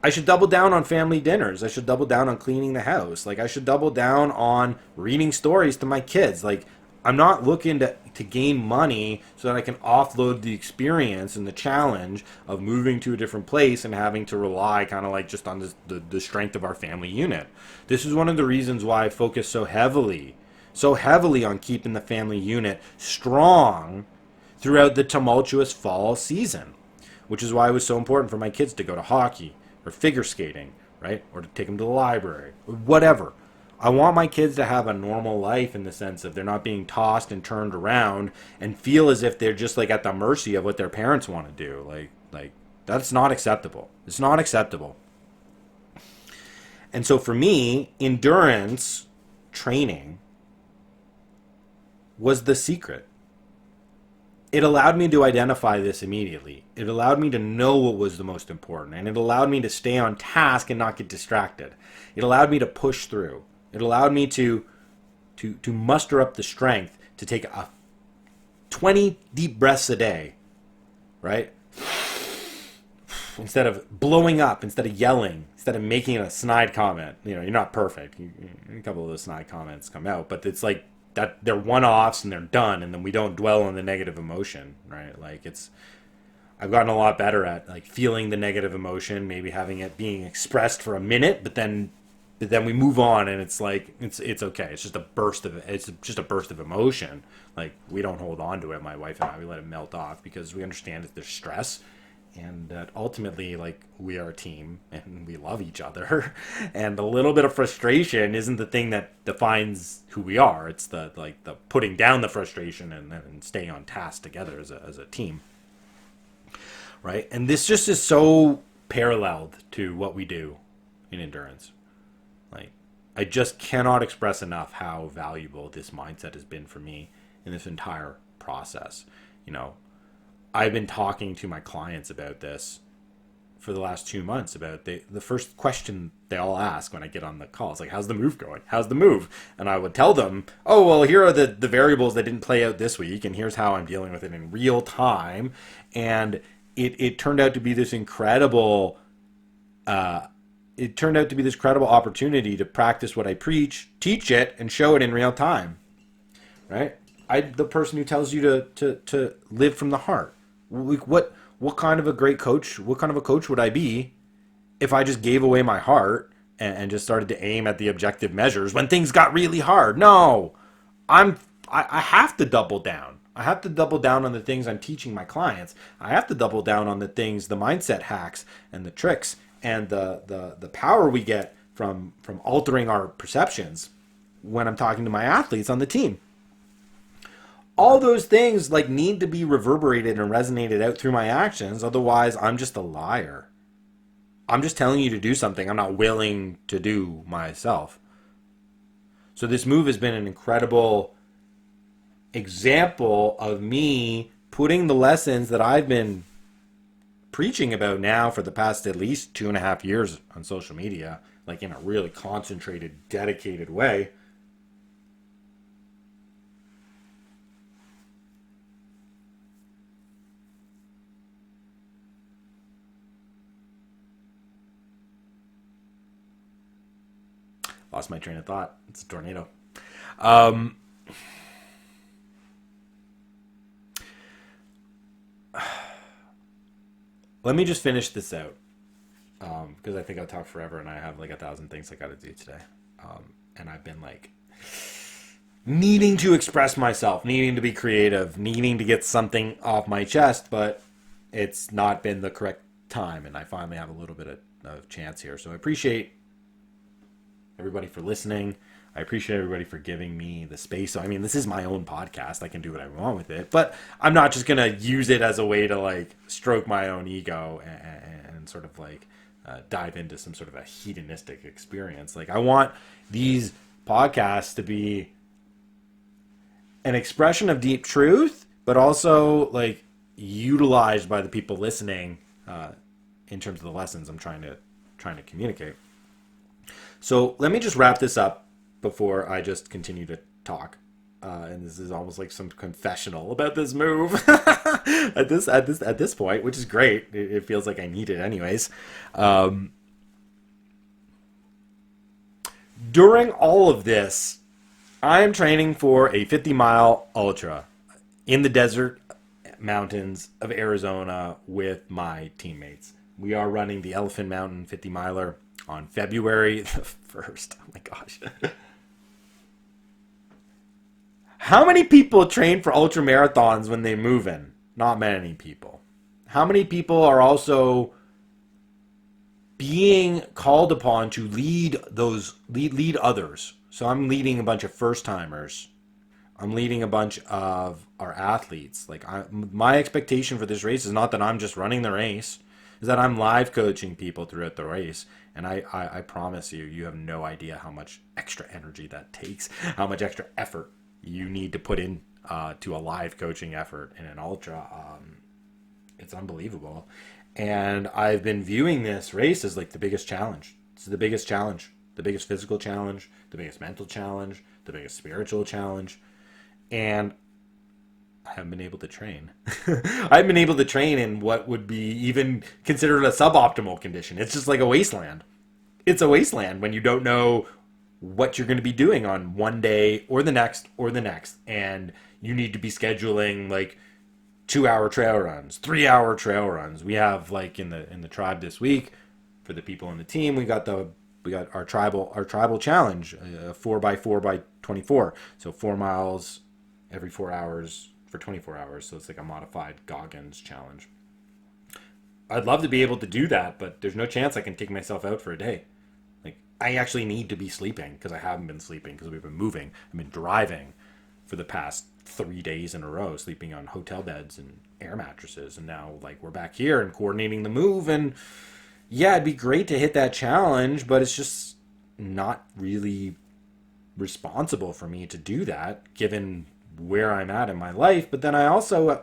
I should double down on family dinners. I should double down on cleaning the house. Like, I should double down on reading stories to my kids. Like, I'm not looking to gain money so that I can offload the experience and the challenge of moving to a different place and having to rely kind of like just on the strength of our family unit. This is one of the reasons why I focus so heavily on keeping the family unit strong throughout the tumultuous fall season, which is why it was so important for my kids to go to hockey or figure skating, right? Or to take them to the library, or whatever. I want my kids to have a normal life in the sense of they're not being tossed and turned around and feel as if they're just like at the mercy of what their parents want to do. Like that's not acceptable. It's not acceptable. And so for me, endurance training was the secret. It allowed me to identify this immediately. It allowed me to know what was the most important. And it allowed me to stay on task and not get distracted. It allowed me to push through. It allowed me to muster up the strength to take 20 deep breaths a day, right? Instead of blowing up, instead of yelling, instead of making a snide comment. You know, you're not perfect. A couple of those snide comments come out, but it's like, that they're one-offs and they're done, and then we don't dwell on the negative emotion, right? Like I've gotten a lot better at like feeling the negative emotion, maybe having it being expressed for a minute, but then we move on, and it's like it's okay. It's just a burst of emotion. Like, we don't hold on to it. My wife and I, we let it melt off because we understand that there's stress. And that ultimately, like, we are a team and we love each other. And a little bit of frustration isn't the thing that defines who we are. It's the putting down the frustration and staying on task together as a team. Right? And this just is so paralleled to what we do in endurance. Like, I just cannot express enough how valuable this mindset has been for me in this entire process. You know, I've been talking to my clients about this for the last 2 months. About the first question they all ask when I get on the call is like, how's the move going? How's the move? And I would tell them, oh, well, here are the variables that didn't play out this week, and here's how I'm dealing with it in real time. And it turned out to be this incredible opportunity to practice what I preach, teach it, and show it in real time. Right? I'm the person who tells you to live from the heart. What kind of a great coach? What kind of a coach would I be if I just gave away my heart and just started to aim at the objective measures when things got really hard? No, I have to double down. I have to double down on the things I'm teaching my clients. I have to double down on the things, the mindset hacks and the tricks and the power we get from altering our perceptions when I'm talking to my athletes on the team. All those things like need to be reverberated and resonated out through my actions. Otherwise, I'm just a liar. I'm just telling you to do something I'm not willing to do myself. So this move has been an incredible example of me putting the lessons that I've been preaching about now for the past at least 2.5 years on social media, like in a really concentrated, dedicated way. Lost my train of thought. It's a tornado. Let me just finish this out. Because I think I'll talk forever and I have like 1,000 things I got to do today. And I've been like needing to express myself, needing to be creative, needing to get something off my chest, but it's not been the correct time. And I finally have a little bit of chance here. So I appreciate everybody for listening. I appreciate everybody for giving me the space. So, I mean, this is my own podcast. I can do what I want with it, but I'm not just going to use it as a way to like stroke my own ego and sort of like dive into some sort of a hedonistic experience. Like, I want these podcasts to be an expression of deep truth, but also like utilized by the people listening in terms of the lessons I'm trying to communicate. So let me just wrap this up before I just continue to talk. And this is almost like some confessional about this move at this point, which is great. It feels like I need it anyways. During all of this, I am training for a 50-mile ultra in the desert mountains of Arizona with my teammates. We are running the Elephant Mountain 50 miler on February the 1st. Oh my gosh. How many people train for ultra marathons when they move in? Not many people. How many people are also being called upon to lead others? So I'm leading a bunch of first timers. I'm leading a bunch of our athletes. My expectation for this race is not that I'm just running the race, is that I'm live coaching people throughout the race. And I promise you, you have no idea how much extra energy that takes, how much extra effort you need to put in to a live coaching effort in an ultra. It's unbelievable. And I've been viewing this race as like the biggest challenge. It's the biggest challenge, the biggest physical challenge, the biggest mental challenge, the biggest spiritual challenge. And I haven't been able to train. I haven't been able to train in what would be even considered a suboptimal condition. It's just like a wasteland. It's a wasteland when you don't know what you're going to be doing on one day or the next or the next. And you need to be scheduling like 2-hour trail runs, 3-hour trail runs. We have like in the tribe this week for the people on the team, we got our tribal challenge, 4x4x24. So 4 miles every 4 hours for 24 hours. So it's like a modified Goggins challenge. I'd love to be able to do that, but there's no chance I can take myself out for a day. Like, I actually need to be sleeping because I haven't been sleeping because we've been moving. I've been driving for the past 3 days in a row, sleeping on hotel beds and air mattresses. And now, like, we're back here and coordinating the move. And yeah, it'd be great to hit that challenge, but it's just not really responsible for me to do that given where I'm at in my life. But then I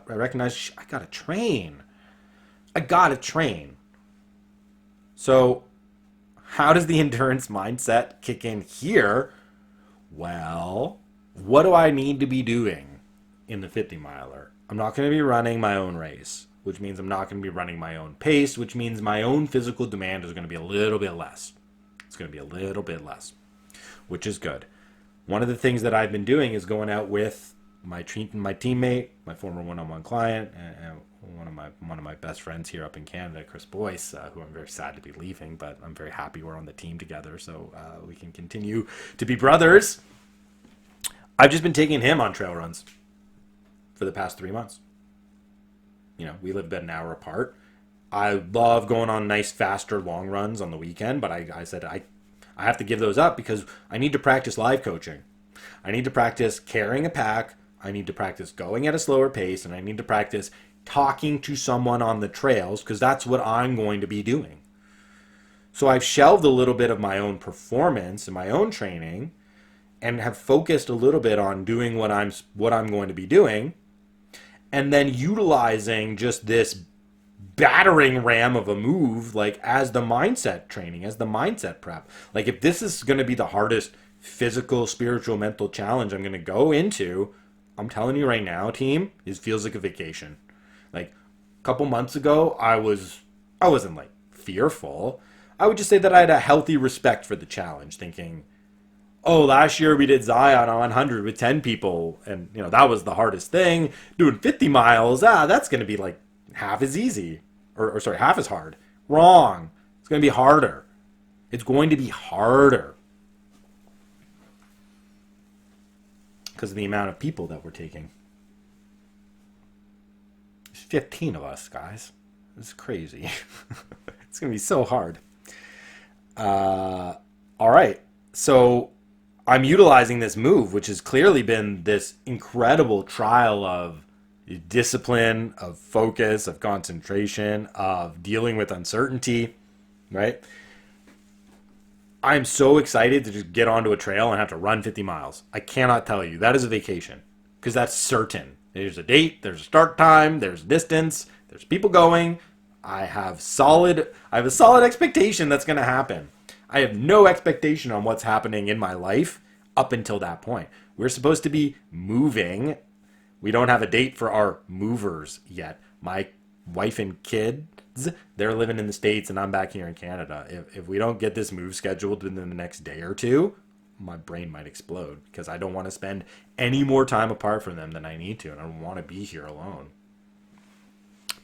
recognize I gotta train. So how does the endurance mindset kick in here? Well, what do I need to be doing in the 50 miler? I'm not going to be running my own race, which means I'm not going to be running my own pace, which means my own physical demand is going to be a little bit less. It's going to be a little bit less, which is good. One of the things that I've been doing is going out with my teammate, my former one-on-one client, and one of my best friends here up in Canada, Chris Boyce, who I'm very sad to be leaving, but I'm very happy we're on the team together, so we can continue to be brothers. I've just been taking him on trail runs for the past 3 months. You know, we live about an hour apart. I love going on nice, faster, long runs on the weekend, but I said I have to give those up because I need to practice live coaching. I need to practice carrying a pack. I need to practice going at a slower pace, and I need to practice talking to someone on the trails because that's what I'm going to be doing. So I've shelved a little bit of my own performance and my own training and have focused a little bit on doing what I'm going to be doing, and then utilizing just this battering ram of a move like as the mindset training, as the mindset prep. Like, if this is going to be the hardest physical, spiritual, mental challenge I'm going to go into, I'm telling you right now, team, it feels like a vacation. Like, a couple months ago, I wasn't like fearful. I would just say that I had a healthy respect for the challenge, thinking, oh, last year we did Zion on 100 with 10 people, and you know that was the hardest thing. Doing 50 miles, that's going to be like half as easy, or sorry, half as hard. Wrong. It's going to be harder. It's going to be harder because of the amount of people that we're taking. There's 15 of us, guys. It's crazy. It's going to be so hard. All right. So I'm utilizing this move, which has clearly been this incredible trial of discipline, of focus, of concentration, of dealing with uncertainty, right? I'm so excited to just get onto a trail and have to run 50 miles. I cannot tell you. That is a vacation because that's certain. There's a date, there's a start time, there's distance, there's people going. I have a solid expectation that's going to happen. I have no expectation on what's happening in my life up until that point. We're supposed to be moving. We don't have a date for our movers yet. My wife and kids, they're living in the States and I'm back here in Canada. If we don't get this move scheduled within the next day or two, my brain might explode because I don't want to spend any more time apart from them than I need to, and I don't want to be here alone.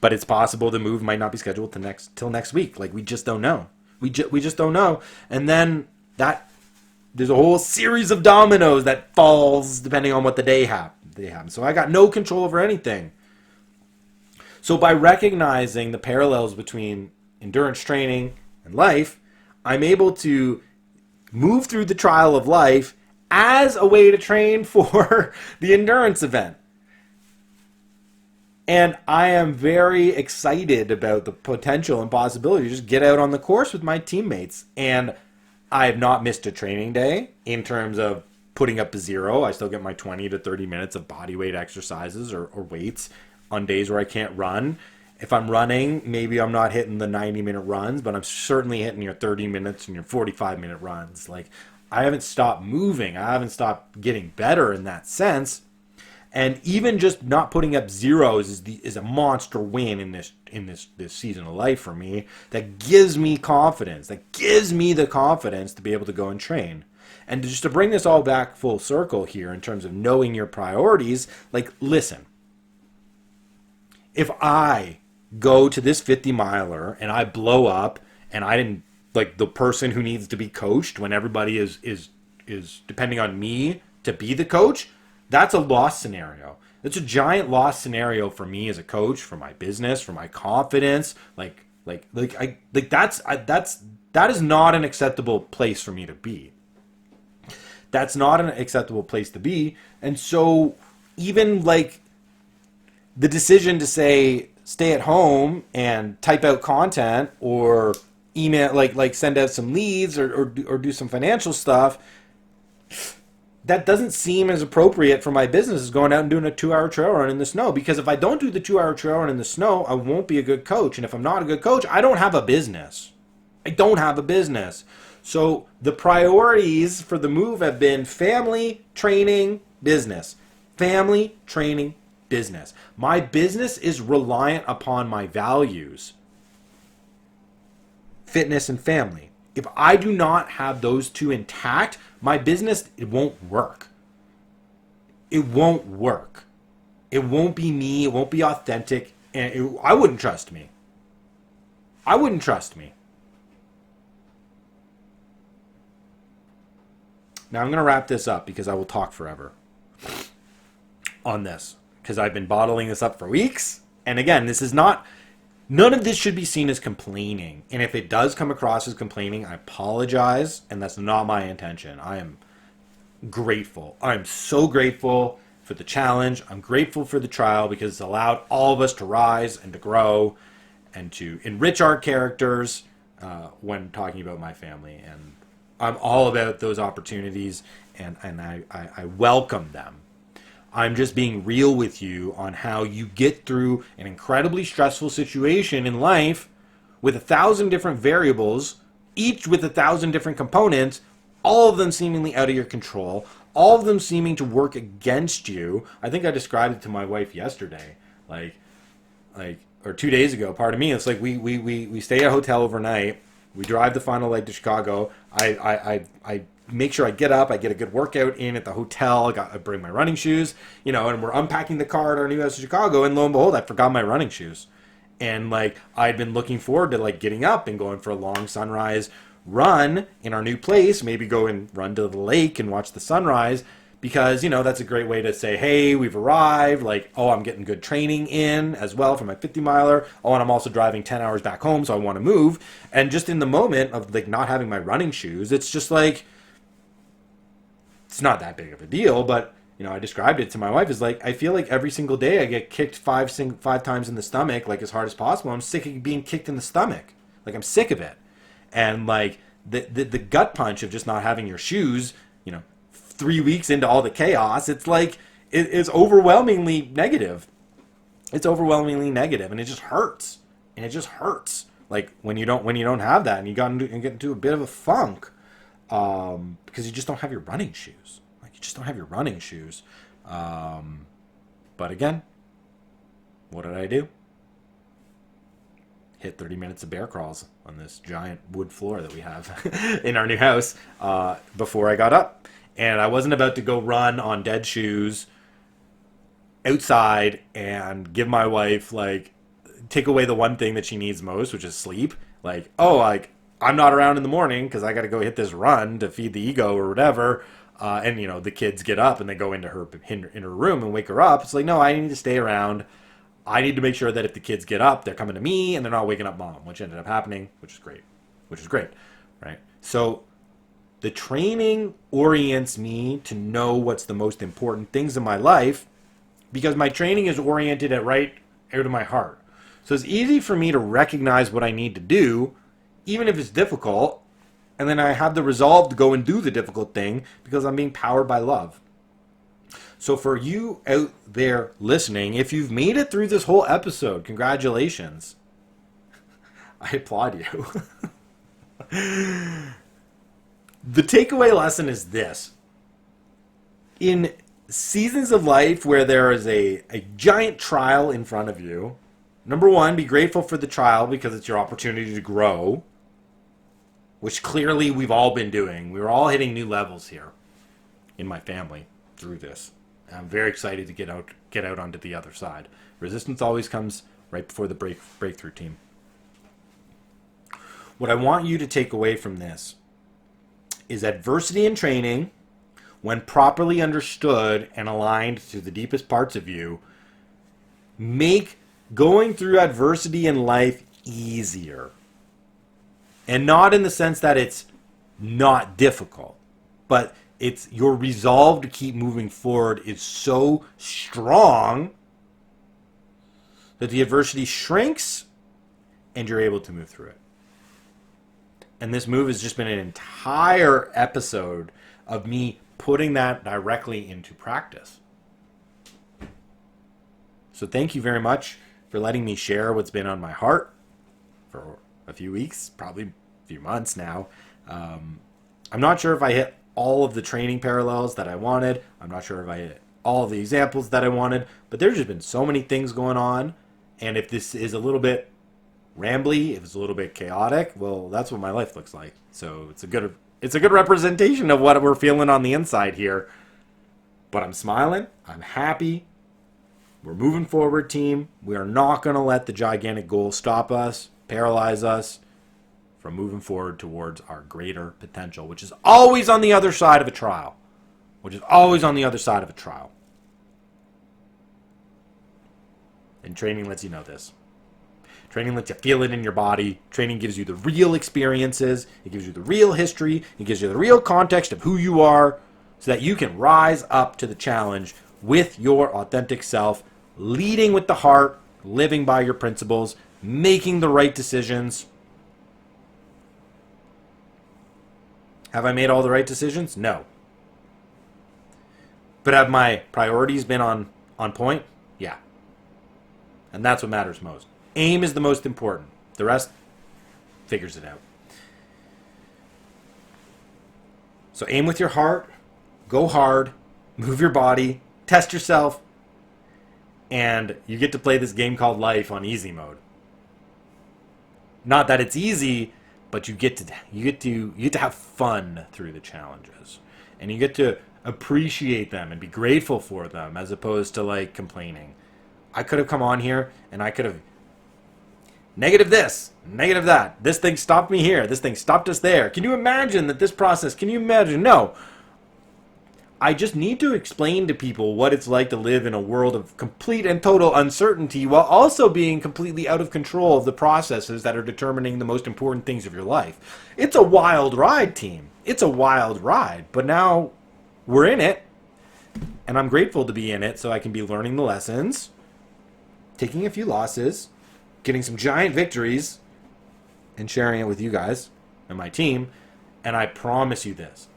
But it's possible the move might not be scheduled till next week. Like, we just don't know. We just don't know. And then there's a whole series of dominoes that falls depending on what the day happens. So I got no control over anything. So by recognizing the parallels between endurance training and life, I'm able to move through the trial of life as a way to train for the endurance event. And I am very excited about the potential and possibility to just get out on the course with my teammates. And I have not missed a training day in terms of putting up a zero. I still get my 20 to 30 minutes of body weight exercises or weights on days where I can't run. If I'm running, maybe I'm not hitting the 90-minute runs, but I'm certainly hitting your 30 minutes and your 45-minute runs. Like, I haven't stopped moving. I haven't stopped getting better in that sense. And even just not putting up zeros is a monster win in this season of life for me. That gives me confidence. That gives me the confidence to be able to go and train. And just to bring this all back full circle here in terms of knowing your priorities, like, listen. If I go to this 50-miler and I blow up and I didn't, like, the person who needs to be coached when everybody is depending on me to be the coach, that's a loss scenario. It's a giant loss scenario for me as a coach, for my business, for my confidence. That is not an acceptable place for me to be. That's not an acceptable place to be. And so even like the decision to say stay at home and type out content or email, like send out some leads or do some financial stuff, that doesn't seem as appropriate for my business as going out and doing a 2-hour trail run in the snow. Because if I don't do the 2-hour trail run in the snow, I won't be a good coach. And if I'm not a good coach, I don't have a business. I don't have a business. So the priorities for the move have been family, training, business. Family, training, business. My business is reliant upon my values. Fitness and family. If I do not have those two intact, my business, it won't work. It won't work. It won't be me. It won't be authentic. And I wouldn't trust me. I wouldn't trust me. Now I'm going to wrap this up because I will talk forever on this. Because I've been bottling this up for weeks. And again, this is not... None of this should be seen as complaining. And if it does come across as complaining, I apologize. And that's not my intention. I am grateful. I'm so grateful for the challenge. I'm grateful for the trial because it's allowed all of us to rise and to grow and to enrich our characters when talking about my family. And I'm all about those opportunities and I welcome them. I'm just being real with you on how you get through an incredibly stressful situation in life with 1,000 different variables, each with 1,000 different components, all of them seemingly out of your control, all of them seeming to work against you. I think I described it to my wife yesterday, or 2 days ago. Pardon me. It's like we stay at a hotel overnight. We drive the final leg to Chicago. I make sure I get up, I get a good workout in at the hotel, I bring my running shoes, and we're unpacking the car at our new house in Chicago, and lo and behold, I forgot my running shoes. And I'd been looking forward to getting up and going for a long sunrise run in our new place, maybe go and run to the lake and watch the sunrise, because, that's a great way to say, hey, we've arrived, I'm getting good training in as well for my 50-miler, and I'm also driving 10 hours back home, so I want to move. And just in the moment of not having my running shoes, it's just it's not that big of a deal, but I described it to my wife as I feel like every single day I get kicked five times in the stomach, as hard as possible. I'm sick of being kicked in the stomach. I'm sick of it. And the gut punch of just not having your shoes, 3 weeks into all the chaos, it's it's overwhelmingly negative. It's overwhelmingly negative, and it just hurts. And it just hurts. When you don't have that, and you get into a bit of a funk. Because you just don't have your running shoes. You just don't have your running shoes. But again, what did I do? Hit 30 minutes of bear crawls. on this giant wood floor that we have in our new house before I got up. And I wasn't about to go run on dead shoes outside and give my wife, like, take away the one thing that she needs most, which is sleep. Like, oh, like, I'm not around in the morning because I got to go hit this run to feed the ego or whatever. And, you know, the kids get up and they go into her room and wake her up. It's like, no, I need to stay around. I need to make sure that if the kids get up, they're coming to me and they're not waking up mom, which ended up happening, which is great, right? So the training orients me to know what's the most important things in my life because my training is oriented at right out of my heart. So it's easy for me to recognize what I need to do, even if it's difficult, and then I have the resolve to go and do the difficult thing because I'm being powered by love. So for you out there listening, if you've made it through this whole episode, congratulations. I applaud you. The takeaway lesson is this. In seasons of life where there is a giant trial in front of you, number one, be grateful for the trial because it's your opportunity to grow, which clearly we've all been doing. We're all hitting new levels here in my family through this. I'm very excited to get out onto the other side. Resistance always comes right before the breakthrough team. What I want you to take away from this is adversity in training, when properly understood and aligned to the deepest parts of you, make going through adversity in life easier. And not in the sense that it's not difficult, but it's your resolve to keep moving forward is so strong that the adversity shrinks and you're able to move through it. And this move has just been an entire episode of me putting that directly into practice. So thank you very much for letting me share what's been on my heart for a few weeks, probably a few months now. I'm not sure if I hit all of the training parallels that I wanted. I'm not sure if I hit all of the examples that I wanted, but there's just been so many things going on. And if this is a little bit rambly, if it's a little bit chaotic, well, that's what my life looks like. So it's a good representation of what we're feeling on the inside here. But I'm smiling. I'm happy. We're moving forward, team. We are not going to let the gigantic goal stop us, paralyze us from moving forward towards our greater potential, which is always on the other side of a trial. And training lets you know this. Training lets you feel it in your body. Training gives you the real experiences. It gives you the real history. It gives you the real context of who you are so that you can rise up to the challenge with your authentic self, leading with the heart, living by your principles, making the right decisions. Have I made all the right decisions? No. But have my priorities been on point? Yeah. And that's what matters most. Aim is the most important. The rest figures it out. So aim with your heart, go hard, move your body, test yourself, and you get to play this game called life on easy mode. Not that it's easy, but you get to have fun through the challenges, and you get to appreciate them and be grateful for them as opposed to like complaining. I could have come on here and I could have negative this, negative that. This thing stopped me here. This thing stopped us there. Can you imagine that this process? Can you imagine? No. I just need to explain to people what it's like to live in a world of complete and total uncertainty while also being completely out of control of the processes that are determining the most important things of your life. It's a wild ride, team. It's a wild ride. But now we're in it, and I'm grateful to be in it so I can be learning the lessons, taking a few losses, getting some giant victories, and sharing it with you guys and my team. And I promise you this.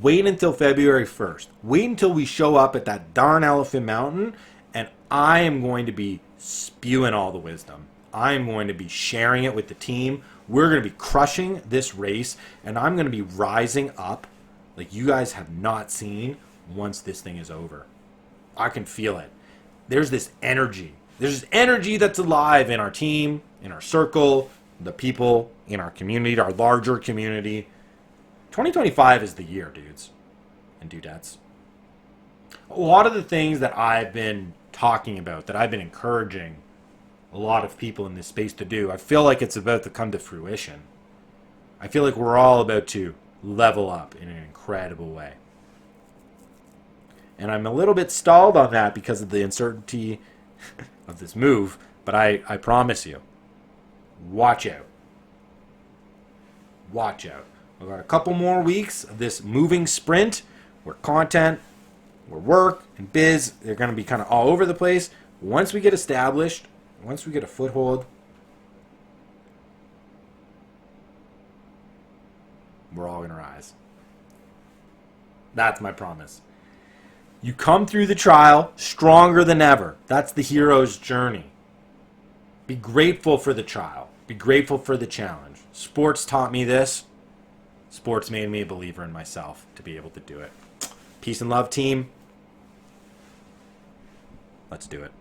Wait until February 1st. Wait until we show up at that darn Elephant Mountain, and I am going to be spewing all the wisdom. I am going to be sharing it with the team. We're going to be crushing this race, and I'm going to be rising up like you guys have not seen once this thing is over. I can feel it. There's this energy There's this energy that's alive in our team, in our circle, the people in our community, our larger community. 2025 is the year, dudes and dudettes. A lot of the things that I've been talking about, that I've been encouraging a lot of people in this space to do, I feel like it's about to come to fruition. I feel like we're all about to level up in an incredible way. And I'm a little bit stalled on that because of the uncertainty of this move, but I promise you, watch out. Watch out. We've got a couple more weeks of this moving sprint where content, where work, and biz, they're going to be kind of all over the place. Once we get established, once we get a foothold, we're all going to rise. That's my promise. You come through the trial stronger than ever. That's the hero's journey. Be grateful for the trial. Be grateful for the challenge. Sports taught me this. Sports made me a believer in myself to be able to do it. Peace and love, team. Let's do it.